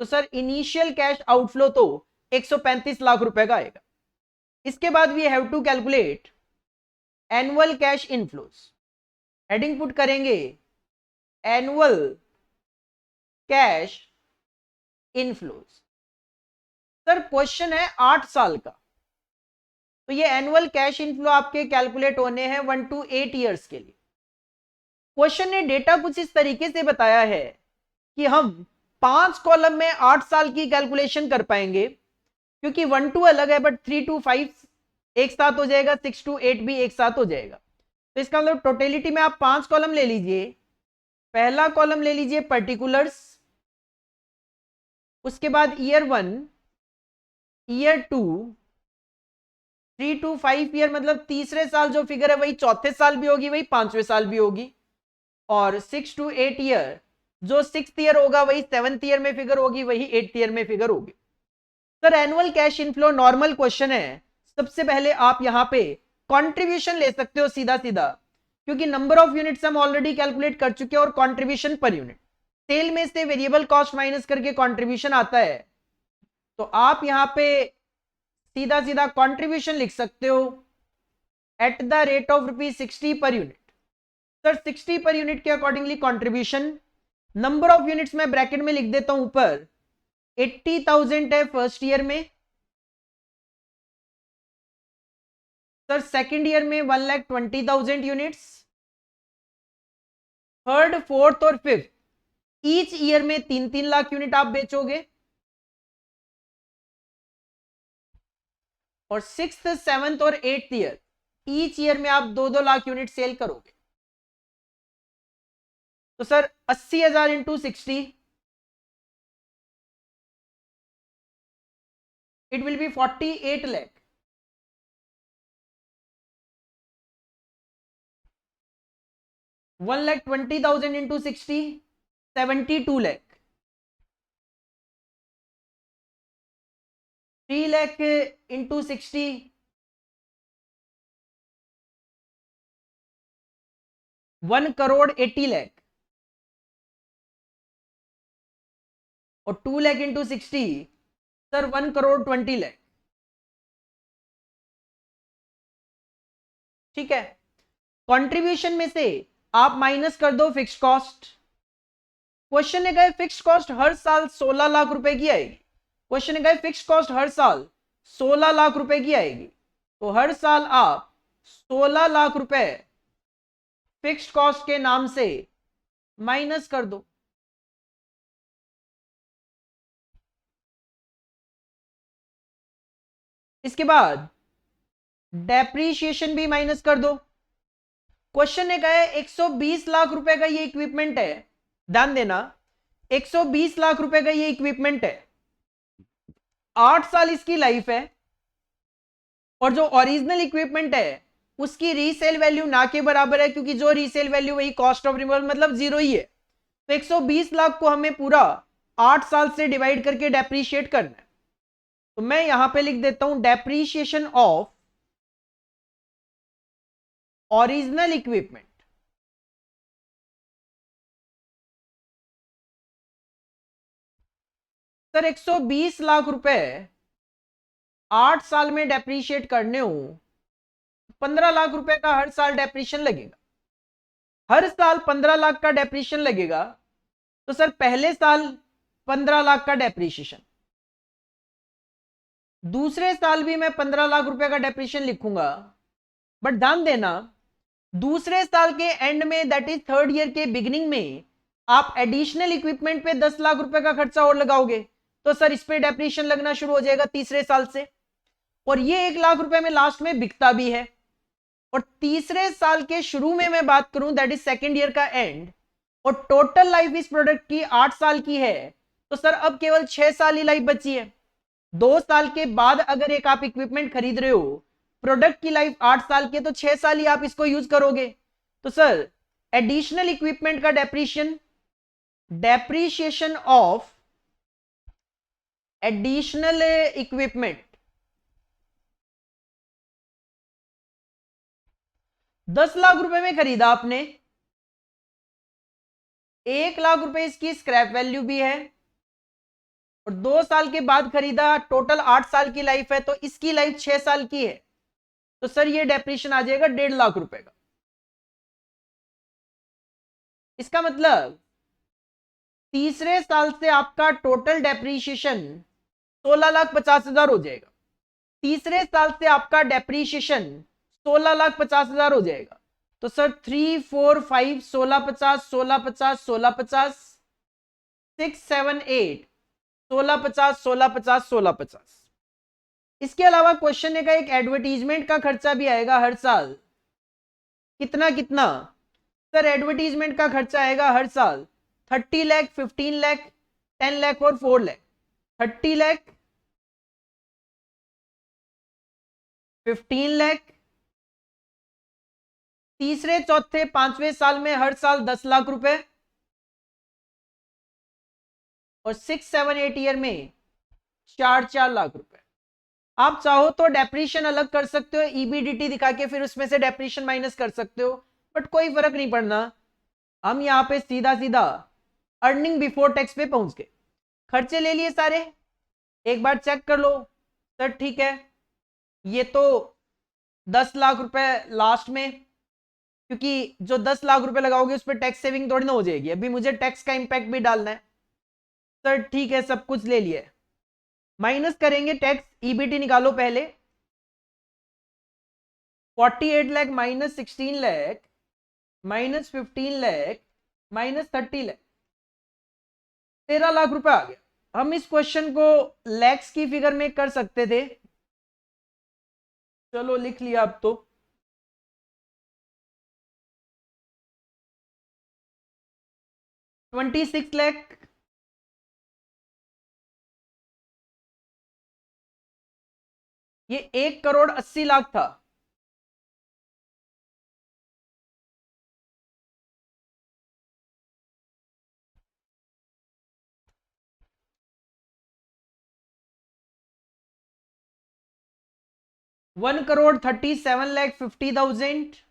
Speaker 1: तो सर इनिशियल कैश आउटफ्लो तो 135 लाख रुपए का आएगा। इसके बाद we have to calculate annual cash inflows. Heading put करेंगे annual cash inflows. Sir question है 8 साल का, तो ये एनुअल कैश इनफ्लो आपके कैलकुलेट होने हैं 1 to 8 ईयर्स के लिए। क्वेश्चन ने डेटा कुछ इस तरीके से बताया है कि हम 5 कॉलम में 8 साल की कैलकुलेशन कर पाएंगे, क्योंकि 1 to अलग है, बट 3 to 5 एक साथ हो जाएगा, 6 to 8 भी एक साथ हो जाएगा। तो इसका मतलब टोटलिटी में आप 5 कॉलम ले लीजिए। पहला कॉलम ले लीजिए पर्टिकुलर्स, उसके बाद ईयर 1, ईयर 2, 3 to 5 ईयर, मतलब तीसरे साल जो फिगर है वही चौथे साल भी होगी, वही पांचवें साल भी होगी। और 6 to 8 ईयर, जो 6th ईयर होगा वही 7th ईयर में फिगर होगी, वही 8th ईयर में फिगर होगी। Sir annual cash inflow normal question है। सबसे पहले आप यहां पे कंट्रीब्यूशन ले सकते हो सीधा सीधा, क्योंकि नंबर ऑफ यूनिट्स हम ऑलरेडी कैलकुलेट कर चुके हैं, और कंट्रीब्यूशन पर यूनिट। सेल में से वेरिएबल कॉस्ट माइनस करके कंट्रीब्यूशन आता है, तो आप यहां पे सीधा सीधा कंट्रीब्यूशन लिख सकते हो at the rate of ₹60 per unit. Sir 60 per unit के accordingly contribution. Number of units मैं ब्रैकेट में लिख देता हूं ऊपर, 80,000 है फर्स्ट ईयर में। सर सेकेंड ईयर में 1,20,000 यूनिट्स। थर्ड, फोर्थ और फिफ्थ ईच ईयर में 3-3 लाख यूनिट आप बेचोगे, और सिक्स्थ, सेवंथ और एट्थ ईयर ईच ईयर में आप 2-2 लाख यूनिट सेल करोगे। तो sir 80,000 into 60, it will be 48 lakh. 1,20,000 into 60, 72 lakh. 3 lakh into 60, 1 crore 80 lakh. और 2 लाख इंटू 60, सर 1 करोड़ 20 लाख। ठीक है, कंट्रीब्यूशन में से आप माइनस कर दो फिक्स्ड कॉस्ट। क्वेश्चन ने कहा फिक्स्ड कॉस्ट हर साल 16 लाख रुपए की आएगी। क्वेश्चन ने कहा फिक्स्ड कॉस्ट हर साल 16 लाख रुपए की आएगी, तो हर साल आप 16 लाख रुपए फिक्स्ड कॉस्ट के नाम से माइनस कर दो। इसके बाद डेप्रीशिएशन भी माइनस कर दो। क्वेश्चन ने कहा है 120 लाख रुपए का ये इक्विपमेंट है, ध्यान देना 120 लाख रुपए का ये इक्विपमेंट है, 8 साल इसकी लाइफ है, और जो ओरिजिनल इक्विपमेंट है उसकी रीसेल वैल्यू ना के बराबर है, क्योंकि जो रीसेल वैल्यू वही कॉस्ट ऑफ रिमूवल, मतलब जीरो ही है। तो 120 लाख को हमें पूरा 8 साल से डिवाइड करके डेप्रीशिएट करना है। तो मैं यहां पे लिख देता हूं depreciation of original equipment. Sir 120 lakh रुपए 8 साल में डेप्रीशिएट करने हो, 15 लाख रुपए का हर साल डेप्रीशिएशन लगेगा, हर साल 15 लाख का डेप्रीशिएशन लगेगा। तो सर पहले साल 15 लाख का डेप्रीशिएशन, दूसरे साल भी मैं 15 लाख रुपए का डेप्रीशिएशन लिखूंगा, बट ध्यान देना दूसरे साल के एंड में, दैट इज थर्ड ईयर के बिगिनिंग में, आप एडिशनल इक्विपमेंट पे 10 लाख रुपए का खर्चा और लगाओगे, तो सर इस पे डेप्रीशिएशन लगना शुरू हो जाएगा तीसरे साल से, और ये 1 लाख रुपए में लास्ट में बिकता भी है। और तीसरे साल के शुरू में मैं बात करूं, दैट इज सेकेंड ईयर का एंड, और टोटल लाइफ इस प्रोडक्ट की 8 साल की है, तो सर अब केवल 6 साल ही लाइफ बची है। 2 साल के बाद अगर एक आप इक्विपमेंट खरीद रहे हो, प्रोडक्ट की लाइफ 8 साल की है, तो 6 साल ही आप इसको यूज करोगे। तो सर एडिशनल इक्विपमेंट का depreciation of additional equipment 10 lakh रुपए में खरीदा आपने, 1 लाख रुपए इसकी स्क्रैप वैल्यू भी है, और 2 साल के बाद खरीदा, टोटल 8 साल की लाइफ है, तो इसकी लाइफ 6 साल की है, तो सर ये डेप्रीशिएशन आ जाएगा 1.5 लाख रुपए का। इसका मतलब तीसरे साल से आपका टोटल डेप्रीशिएशन 16,50,000 हो जाएगा, तीसरे साल से आपका डेप्रीशिएशन 16,50,000 हो जाएगा। तो सर 3, 4, 5, 16,50, 16,50, 16,50, 6, 7, 8, 16,50, 16,50, 16,50। इसके अलावा क्वेश्चन का एक एडवर्टीजमेंट का खर्चा भी आएगा हर साल, कितना कितना? सर एडवर्टीजमेंट का खर्चा आएगा हर साल 30 लाख, 15 लाख, 10 लाख और 4 लाख। 30 लाख, 15 लाख, तीसरे चौथे पांचवें साल में हर साल 10 लाख रुपए, और 6, 7, 8 ईयर में 4 लाख रुपए। आप चाहो तो डेप्रीशिएशन अलग कर सकते हो, ईबीडीटी दिखा के फिर उसमें से डेप्रीशिएशन माइनस कर सकते हो, बट कोई फर्क नहीं पड़ना, हम यहां पे सीधा सीधा अर्निंग बिफोर टैक्स पे पहुंच गए। खर्चे ले लिए सारे, एक बार चेक कर लो। सर ठीक है, ये तो 10 लाख रुपए लास्ट में, क्योंकि जो 10 लाख रुपए लगाओगे उस पर टैक्स सेविंग थोड़ी ना हो जाएगी, अभी मुझे टैक्स का इंपैक्ट भी डालना है। सर ठीक है, सब कुछ ले लिया, माइनस करेंगे टैक्स, ईबीटी निकालो पहले। 48 lakh minus 16 lakh minus 15 lakh minus 30 lakh, 13 lakh रुपए आ गया। हम इस क्वेश्चन को लैक्स की फिगर में कर सकते थे, चलो लिख लिया अब तो। 26 लाख, ये 1,80,00,000 था, $1,37,50,000,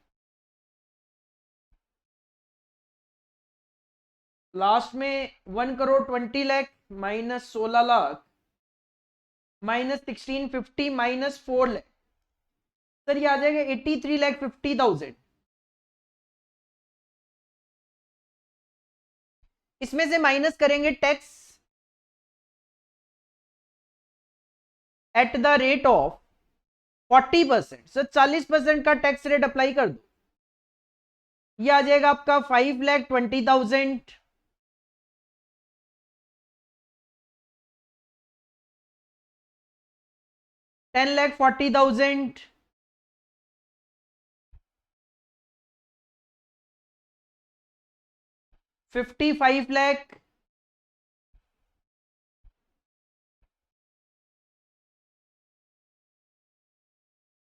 Speaker 1: लास्ट में 1,20,00,000 minus 16 lakh minus 1650 minus 4 lakh, sir ये आ जाएगा 83,50,000। इसमें से माइनस करेंगे tax at the rate of 40%, sir 40% का टैक्स रेट अप्लाई कर दो, ये आ जाएगा आपका 5,20,000, 10,40,000, 55 लाख,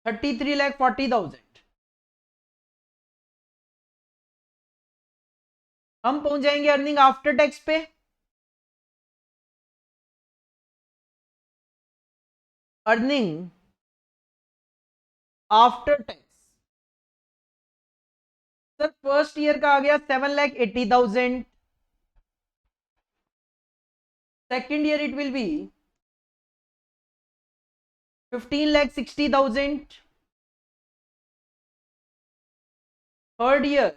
Speaker 1: 33,40,000। हम पहुंच जाएंगे अर्निंग आफ्टर टैक्स पे। Earning after tax, sir first year का आ गया 7,80,000, second year it will be 15,60,000, third year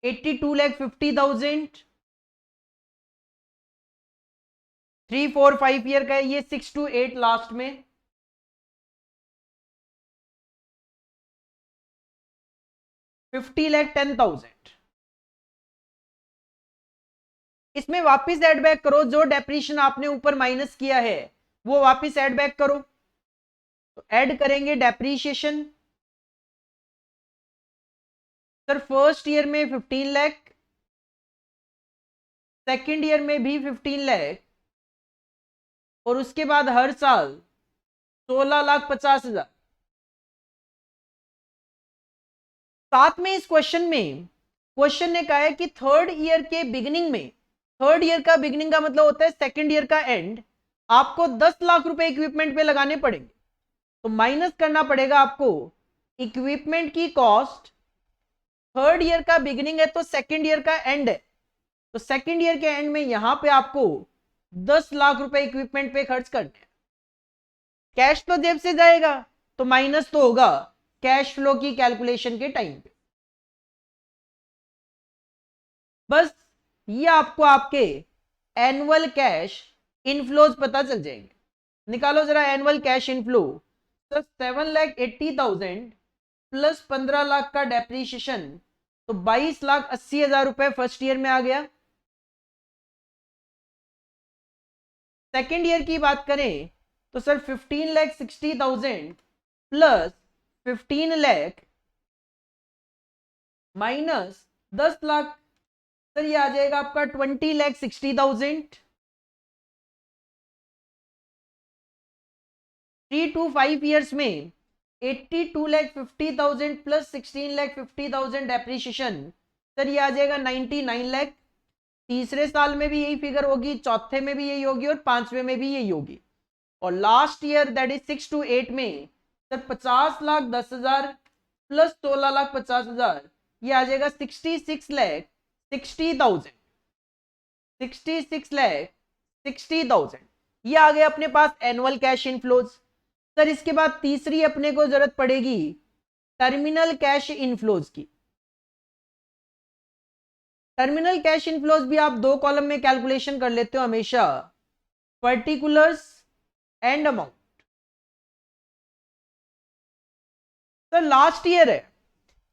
Speaker 1: 82,50,000, 3, 4, 5 year का है ये, 6 to 8 लास्ट में 50,10,000। इसमें वापस ऐड बैक करो, जो डेप्रीशिएशन आपने ऊपर माइनस किया है वो वापस ऐड बैक करो। तो ऐड करेंगे डेप्रीशिएशन, सर फर्स्ट ईयर में 15 लाख, सेकेंड ईयर में भी 15 लाख, और उसके बाद हर साल 16,50,000। साथ में इस क्वेश्चन ने कहा है कि थर्ड ईयर के बिगिनिंग में, थर्ड ईयर का बिगिनिंग का मतलब होता है सेकेंड ईयर का एंड, आपको 10 लाख रुपए इक्विपमेंट पे लगाने पड़ेंगे। तो माइनस करना पड़ेगा आपको इक्विपमेंट की कॉस्ट, थर्ड ईयर का बिगिनिंग है तो सेकेंड ईयर का एंड है, तो सेकेंड ईयर के एंड में यहां पे आपको 10 लाख रुपए इक्विपमेंट पे खर्च करने हैं। कैश तो जेब से जाएगा तो माइनस तो होगा कैश फ्लो की कैलकुलेशन के टाइम पे। बस ये आपको आपके एनुअल कैश इनफ्लोज पता चल जाएंगे। निकालो जरा एनुअल कैश इनफ्लो। तो 7,80,000 प्लस 15 लाख का डेप्रीशिएशन, तो 22,80,000 रुपए फर्स्ट ईयर में आ गया। सेकेंड ईयर की बात करें तो sir 15,60,000 plus 15 lakh minus 10 lakh, sir ये आ जाएगा आपका 20,60,000। 3 to 5 ईयर्स में 82,50,000 प्लस 16,50,000 डेप्रीशिएशन, सर ये आ जाएगा 99 लाख। तीसरे साल में भी यही फिगर होगी, चौथे में भी यही होगी और पांचवें में भी यही होगी। और last year that is 6 to 8 में सर 50,10,000 प्लस 16,50,000, ये आ जाएगा 66,60,000, 66,60,000 ये आ गया अपने पास एनुअल कैश इनफ्लोज। सर इसके बाद तीसरी अपने को जरूरत पड़ेगी टर्मिनल कैश इनफ्लोज की। टर्मिनल कैश इनफ्लोज भी आप दो कॉलम में कैलकुलेशन कर लेते हो हमेशा, particulars and amount. Sir last year है,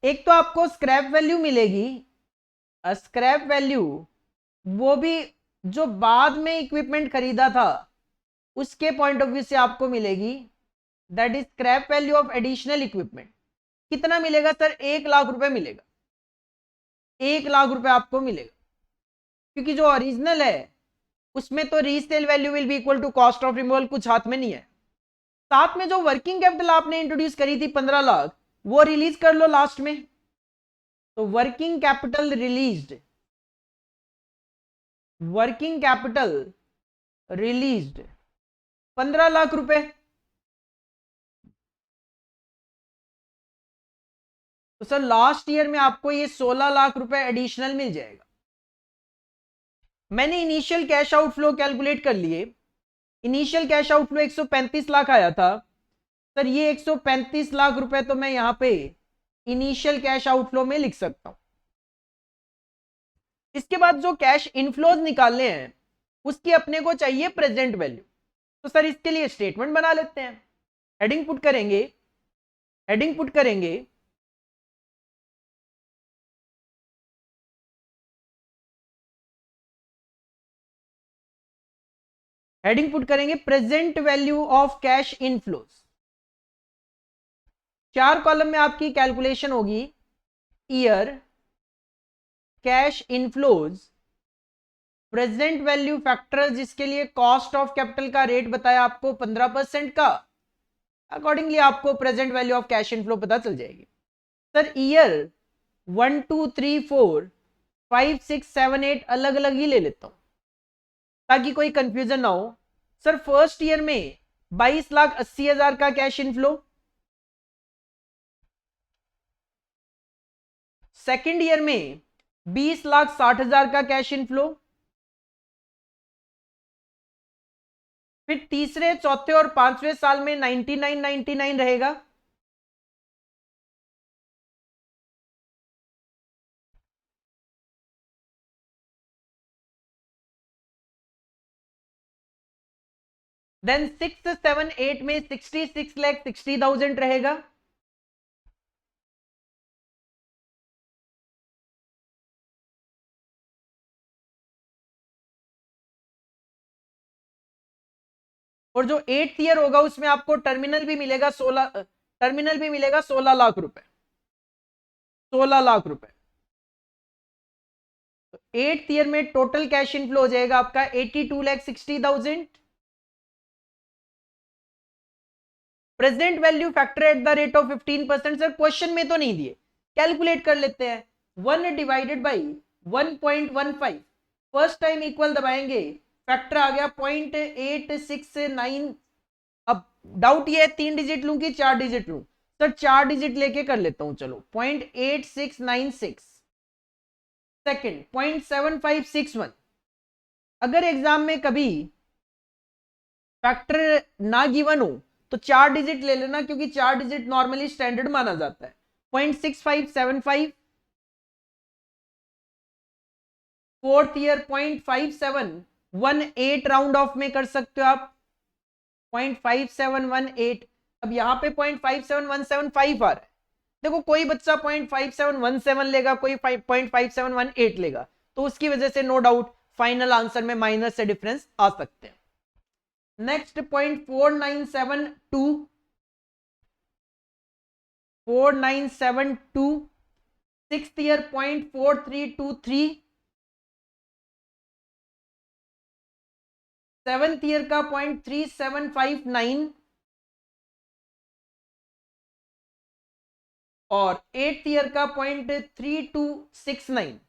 Speaker 1: एक तो आपको स्क्रैप वैल्यू मिलेगी, स्क्रैप वैल्यू वो भी जो बाद में इक्विपमेंट खरीदा था उसके पॉइंट ऑफ व्यू से आपको मिलेगी, that is scrap value of additional equipment. कितना मिलेगा सर? 1 लाख रुपए मिलेगा, 1 लाख रुपए आपको मिलेगा, क्योंकि जो ओरिजिनल है उसमें तो resale value will be equal to cost of removal, कुछ हाथ में नहीं है। साथ में जो वर्किंग कैपिटल आपने इंट्रोड्यूस करी थी 15 लाख, वो रिलीज कर लो लास्ट में। तो working capital released, working capital released 15 lakh रुपए। तो सर लास्ट ईयर में आपको ये 16 लाख रुपए एडिशनल मिल जाएगा। मैंने इनिशियल कैश आउटफ्लो कैलकुलेट कर लिए, इनिशियल कैश आउटफ्लो 135 लाख आया था। सर ये 135 लाख रुपए तो मैं यहां पे इनिशियल कैश आउटफ्लो में लिख सकता हूं। इसके बाद जो कैश इनफ्लोज निकालने हैं उसकी अपने को चाहिए प्रेजेंट वैल्यू। तो सर इसके लिए स्टेटमेंट बना लेते हैं, हेडिंग पुट करेंगे, हेडिंग पुट करेंगे हेडिंग पुट करेंगे present value of cash inflows. 4 column में आपकी कैलकुलेशन होगी, year, cash inflows, present value factor जिसके लिए कॉस्ट ऑफ कैपिटल का रेट बताया आपको 15% का, अकॉर्डिंगली आपको present value of cash inflow पता चल जाएगी। सर ईयर 1 2 3 4 5 6 7 8 अलग अलग ही ले लेता हूं ताकि कोई कंफ्यूजन ना हो। सर फर्स्ट ईयर में 22,80,000 का कैश इनफ्लो, सेकेंड ईयर में 20,60,000 का कैश इनफ्लो। फिर तीसरे, चौथे और पांचवें साल में 99 रहेगा। देन 6, 7, 8 में 66,60,000 रहेगा। और जो 8th ईयर होगा उसमें आपको टर्मिनल भी मिलेगा 16 लाख रुपए। 16 लाख रुपए। तो 8th ईयर में टोटल कैश इनफ्लो हो जाएगा आपका 82,60,000। Present value factor at the rate of 15%। Sir question में तो नहीं दिए, कैलकुलेट कर लेते हैं। 1 divided by 1.15, first time equal दबाएंगे, फैक्टर आ गया 0.869। अब डाउट ये है 3 डिजिट लूं कि 4 डिजिट लूं। सर 4 डिजिट लेके कर लेता हूं, चलो 0.8696। सेकेंड 0.7561। अगर एग्जाम में कभी फैक्टर ना गिवन हो तो 4 डिजिट ले लेना, क्योंकि 4 डिजिट नॉर्मली स्टैंडर्ड माना जाता है। 0.6575। फोर्थ ईयर 0.5718 राउंड ऑफ में कर सकते हो आप। 0.5718। अब यहां पे 0.57175 आ रहा है। देखो कोई बच्चा 0.5717 लेगा, कोई 0.5718 लेगा, तो उसकी वजह से नो डाउट फाइनल आंसर में माइनस से डिफरेंस आ सकते हैं। Next 0.4972। 6th year 0.4323। 7th year का 0.3759 और 8th ईयर का 0.3269।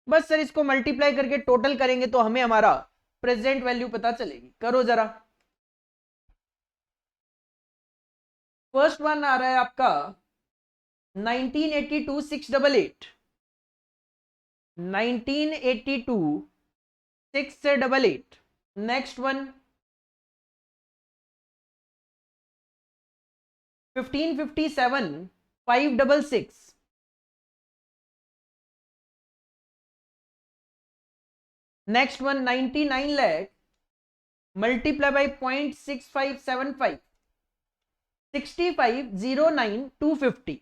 Speaker 1: बस सर इसको मल्टीप्लाई करके टोटल करेंगे तो हमें हमारा प्रेजेंट वैल्यू पता चलेगी। करो जरा। फर्स्ट वन आ रहा है आपका 1982 688। 1982 688। Next one 1557 566। Next one 99 lakh multiply by 0.6575 65,09,250।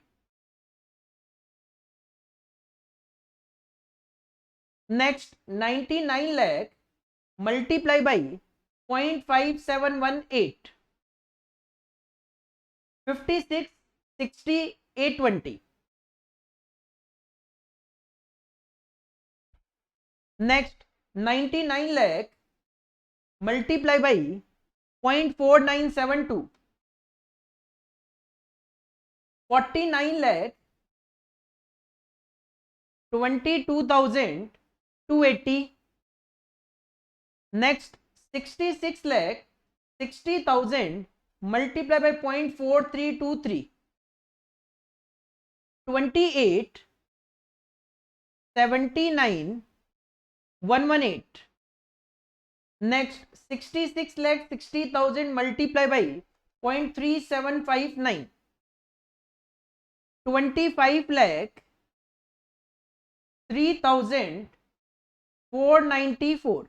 Speaker 1: Next 99 lakh multiply by 0.5718 56,60,820। Next 99 lakh multiply by 0.4972 49,22,280। Next 66 lakh 60,000 multiply by 0.4323 28,79,118। Next 66 lakh 60,000 multiply by 0.3759 25,03,494।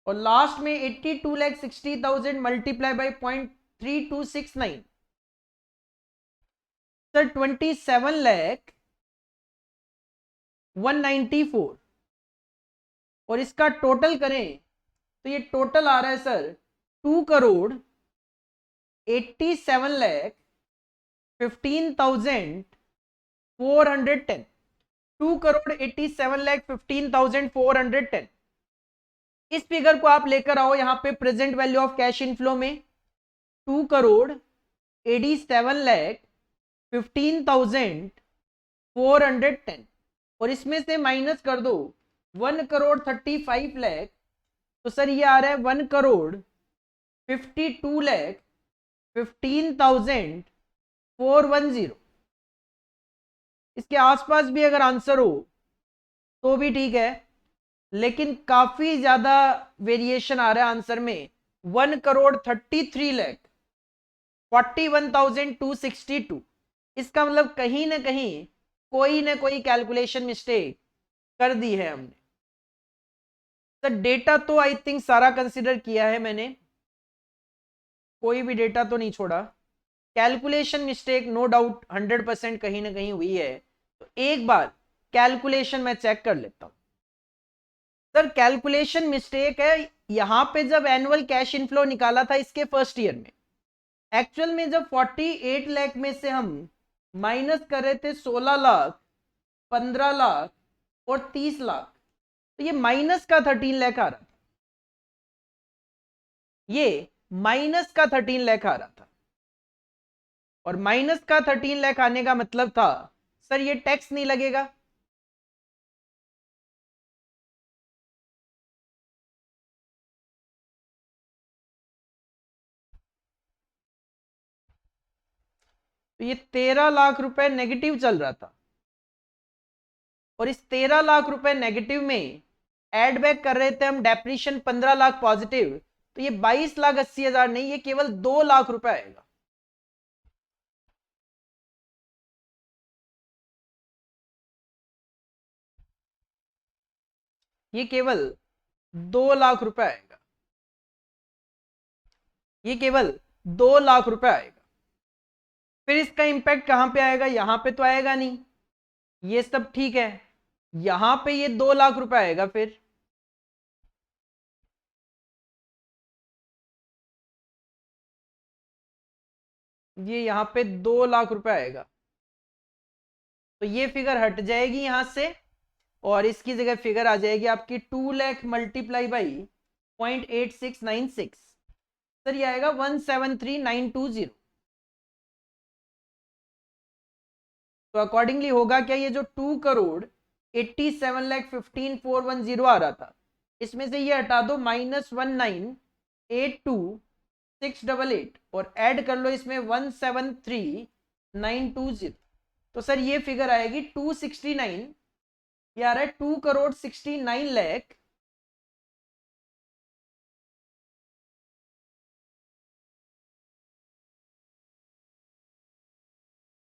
Speaker 1: और लास्ट में 82,60,000 मल्टीप्लाई बाई 0.3269। सर 27,194। और इसका टोटल करें तो ये टोटल आ रहा है सर 2,87,15,410। 2,87,15,410। इस फिगर को आप लेकर आओ यहां पे present value of cash inflow में। 2,87,15,410 और इसमें से माइनस कर दो 1,35,00,000। तो सर ये आ रहा है 1,52,15,410। इसके आसपास भी अगर आंसर हो तो भी ठीक है, लेकिन काफी ज्यादा वेरिएशन आ रहा है आंसर में। 1,33,00,000 41,262। इसका मतलब कहीं ना कहीं कोई कैलकुलेशन मिस्टेक कर दी है हमने। तो डेटा तो आई थिंक सारा कंसिडर किया है मैंने, कोई भी डेटा तो नहीं छोड़ा। कैलकुलेशन मिस्टेक नो डाउट 100% कहीं ना कहीं हुई है। तो एक बार कैलकुलेशन मैं चेक कर लेता हूं। सर कैलकुलेशन मिस्टेक है यहां पे, जब एनुअल कैश इनफ्लो निकाला था इसके फर्स्ट ईयर में, एक्चुअल में जब 48 लाख में से हम माइनस कर रहे थे 16 लाख, 15 लाख और 30 लाख, तो ये माइनस का 13 लाख आ रहा था। ये माइनस का 13 लाख आ रहा था, और माइनस का 13 लाख आने का मतलब था सर ये टैक्स नहीं लगेगा। तो ये 13 लाख रुपए नेगेटिव चल रहा था, और इस 13 लाख रुपए नेगेटिव में एड बैक कर रहे थे हम डेप्रीशिएशन 15 लाख पॉजिटिव। तो ये 22,80,000 नहीं, ये केवल 2 लाख रुपए आएगा। ये केवल 2 लाख रुपए आएगा, ये केवल 2 लाख रुपए आएगा। फिर इसका इंपैक्ट कहां पे आएगा? यहां पे तो आएगा नहीं, ये सब ठीक है। यहां पे ये 2 लाख रुपए आएगा, फिर ये यहां पे 2 लाख रुपए आएगा। तो ये फिगर हट जाएगी यहां से, और इसकी जगह फिगर आ जाएगी आपकी 2 लाख मल्टीप्लाई बाई 0.8696। सर ये आएगा 173,920। तो अकॉर्डिंगली होगा क्या, ये जो 2,87,15,410 आ रहा था, इसमें से ये हटा दो -19,82,688 और ऐड कर लो इसमें 173,920। तो सर ये फिगर आएगी 269, ये आ रहा है 2,69,00,000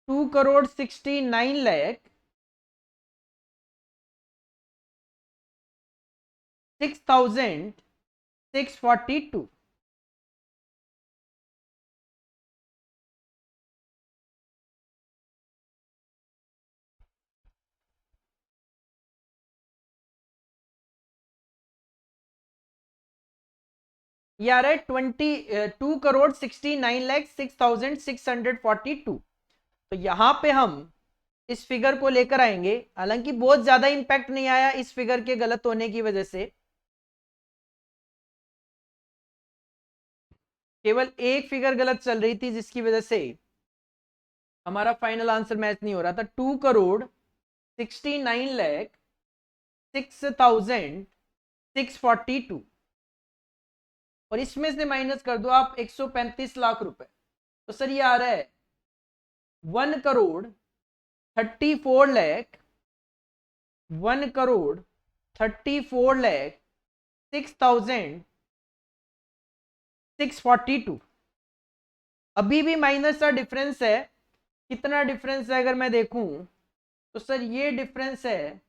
Speaker 1: 2,69,00,000 6,642। ये आ रहा है 2,69,06,642। तो यहां पे हम इस फिगर को लेकर आएंगे, हालांकि बहुत ज्यादा इंपैक्ट नहीं आया इस फिगर के गलत होने की वजह से, केवल एक फिगर गलत चल रही थी जिसकी वजह से हमारा फाइनल आंसर मैच नहीं हो रहा था। 2,69,06,642, और इसमें से माइनस कर दो आप 135 लाख रुपए। तो सर ये आ रहा है 1,34,00,000 1,34,00,000 6,642। अभी भी माइनस का डिफरेंस है। कितना डिफरेंस है अगर मैं देखूं, तो सर ये डिफरेंस है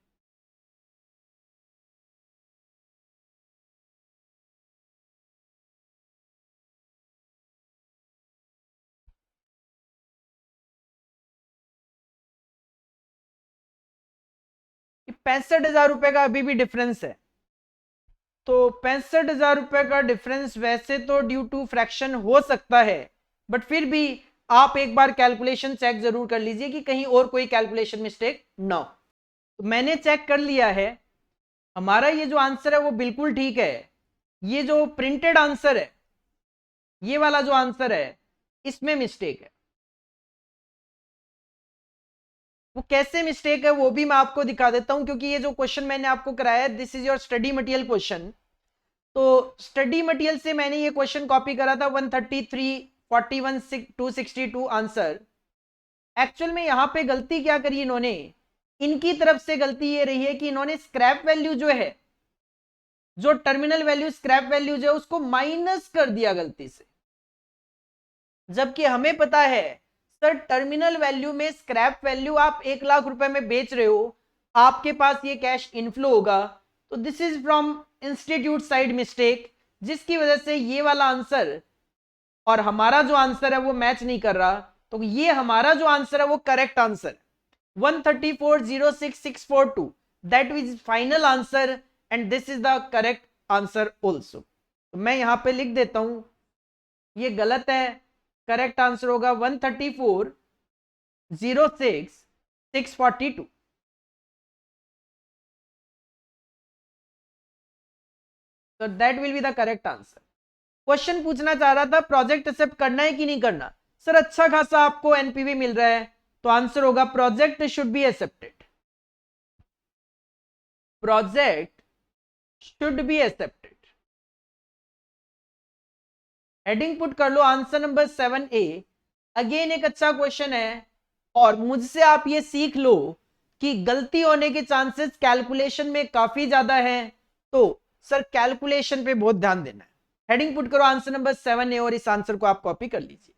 Speaker 1: कि 65,000 रुपए का अभी भी डिफरेंस है। तो 65,000 रुपए का डिफरेंस वैसे तो ड्यू टू फ्रैक्शन हो सकता है, बट फिर भी आप एक बार कैलकुलेशन चेक जरूर कर लीजिए कि कहीं और कोई कैलकुलेशन मिस्टेक ना हो। तो मैंने चेक कर लिया है, हमारा ये जो आंसर है वो बिल्कुल ठीक है। ये जो प्रिंटेड आंसर है, ये वाला जो आंसर है, इसमें मिस्टेक है। वो कैसे मिस्टेक है वो भी मैं आपको दिखा देता हूं, क्योंकि ये जो क्वेश्चन मैंने आपको कराया, this is your study material question. तो स्टडी मटेरियल से मैंने ये क्वेश्चन कॉपी करा था 133,41,262 आंसर। एक्चुअल में यहां पे गलती क्या करी इन्होंने, इनकी तरफ से गलती ये रही है कि इन्होंने स्क्रैप वैल्यू जो है, जो टर्मिनल वैल्यू स्क्रैप वैल्यू जो है उसको माइनस कर दिया गलती से, जबकि हमें पता है सर टर्मिनल वैल्यू में स्क्रैप वैल्यू आप 1 लाख रुपए में बेच रहे हो, आपके पास ये कैश इनफ्लो होगा, तो this is from institute side mistake, जिसकी वजह से ये वाला आंसर और हमारा जो आंसर है वो मैच नहीं कर रहा। तो ये हमारा जो आंसर है वो correct answer 134,06642, that is final answer and this is the correct answer also. तो मैं यहां पे लिख देता हूं ये गलत है, करेक्ट आंसर होगा 134,066,642। तो that will be the correct answer. Question पूछना चाह रहा था प्रोजेक्ट एक्सेप्ट करना है कि नहीं करना। सर अच्छा खासा आपको एनपीवी मिल रहा है, तो आंसर होगा project should be accepted, project should be accepted. Heading put कर लो आंसर नंबर 7A। अगेन एक अच्छा क्वेश्चन है, और मुझसे आप ये सीख लो कि गलती होने के चांसेस कैलकुलेशन में काफी ज्यादा है, तो सर कैलकुलेशन पे बहुत ध्यान देना है। हेडिंग पुट करो आंसर नंबर 7A और इस आंसर को आप कॉपी कर लीजिए।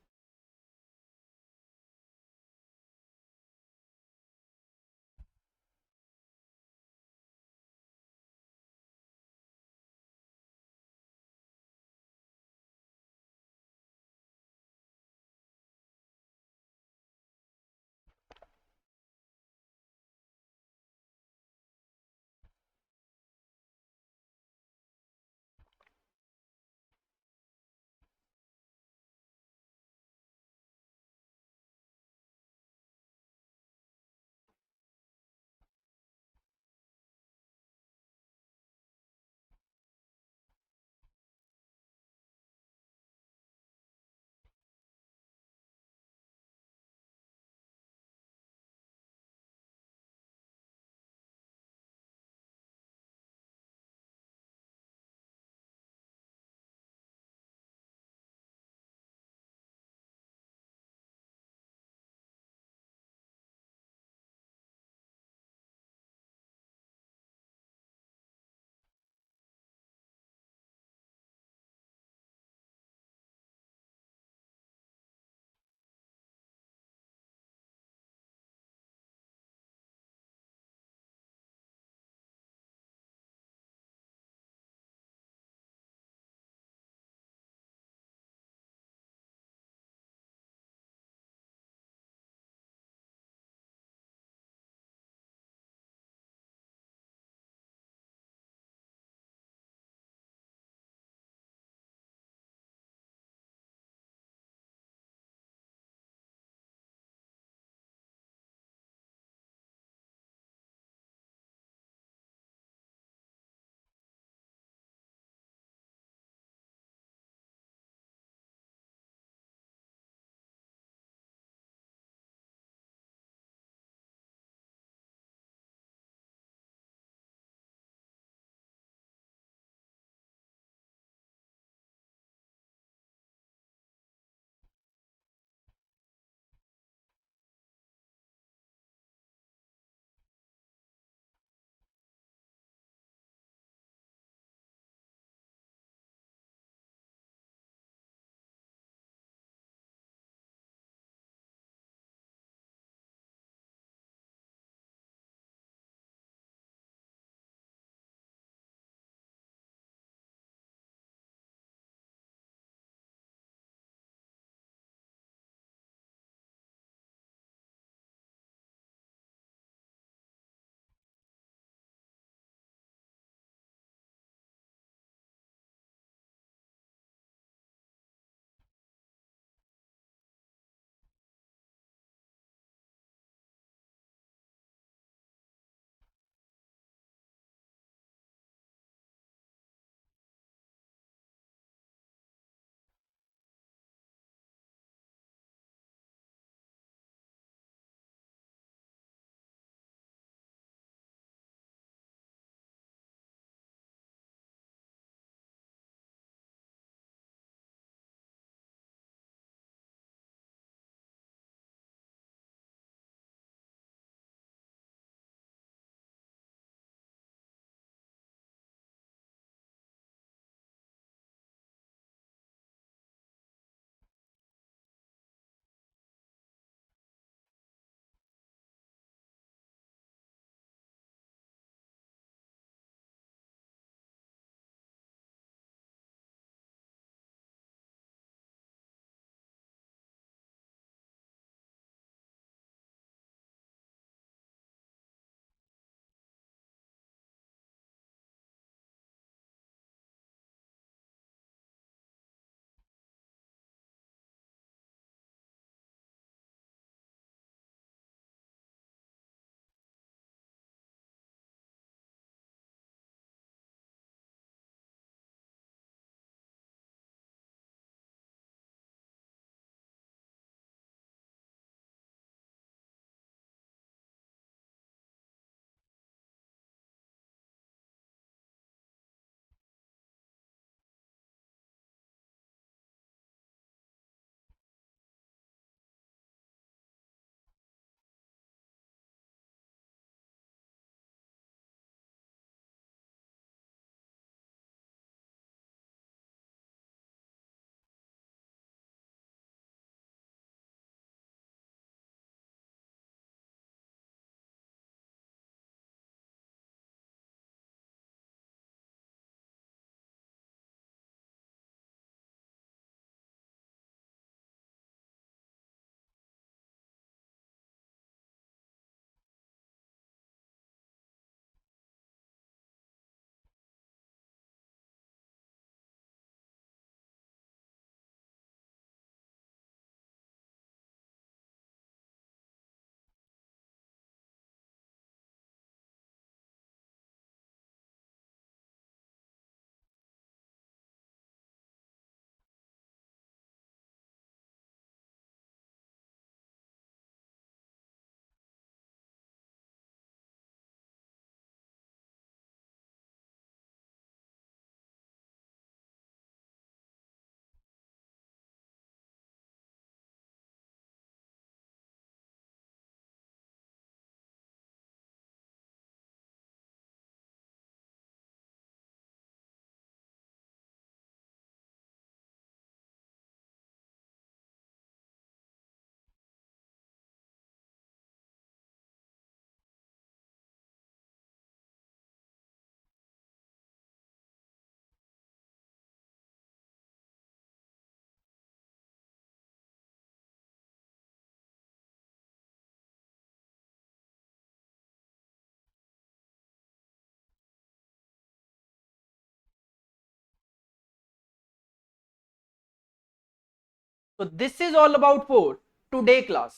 Speaker 1: So this is all about for today class.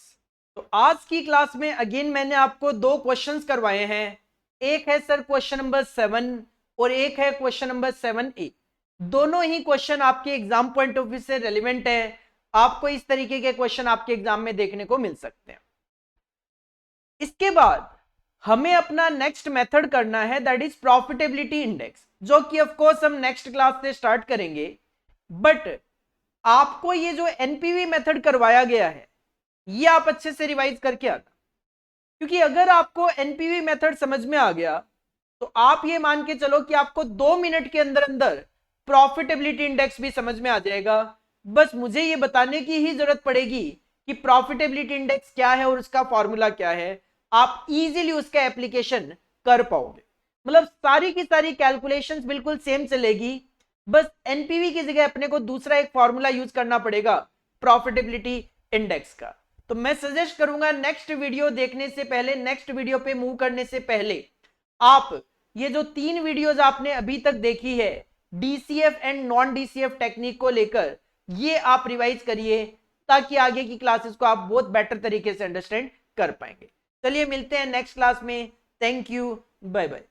Speaker 1: तो आज की क्लास में अगेन मैंने आपको दो क्वेश्चंस करवाए हैं, एक है सर क्वेश्चन नंबर 7 और एक है क्वेश्चन नंबर 7A। दोनों ही क्वेश्चन आपके एग्जाम पॉइंट ऑफ व्यू से रेलिवेंट है, आपको इस तरीके के क्वेश्चन आपके एग्जाम में देखने को मिल सकते हैं। इसके बाद हमें अपना नेक्स्ट मेथड करना है, दैट इज प्रॉफिटेबिलिटी इंडेक्स, जो कि ऑफ कोर्स हम नेक्स्ट क्लास से स्टार्ट करेंगे। बट आपको ये जो एनपीवी मेथड करवाया गया है ये आप अच्छे से रिवाइज करके आना, क्योंकि अगर आपको एनपीवी मेथड समझ में आ गया तो आप ये मान के चलो कि आपको 2 मिनट के अंदर अंदर प्रॉफिटेबिलिटी इंडेक्स भी समझ में आ जाएगा। बस मुझे ये बताने की ही जरूरत पड़ेगी कि प्रॉफिटेबिलिटी इंडेक्स क्या है और उसका फॉर्मूला क्या है, आप इजीली उसका एप्लीकेशन कर पाओगे। मतलब सारी की सारी कैलकुलेशंस बिल्कुल सेम चलेगी, बस एनपीवी की जगह अपने को दूसरा एक फॉर्मूला यूज करना पड़ेगा प्रॉफिटेबिलिटी इंडेक्स का। तो मैं सजेस्ट करूंगा नेक्स्ट वीडियो देखने से पहले, नेक्स्ट वीडियो पे मूव करने से पहले आप ये जो 3 वीडियोस आपने अभी तक देखी है DCF and non DCF technique को लेकर, ये आप रिवाइज करिए ताकि आगे की क्लासेस को आप बहुत बेटर तरीके से अंडरस्टैंड कर पाएंगे। चलिए मिलते हैं नेक्स्ट क्लास में। Thank you, bye bye.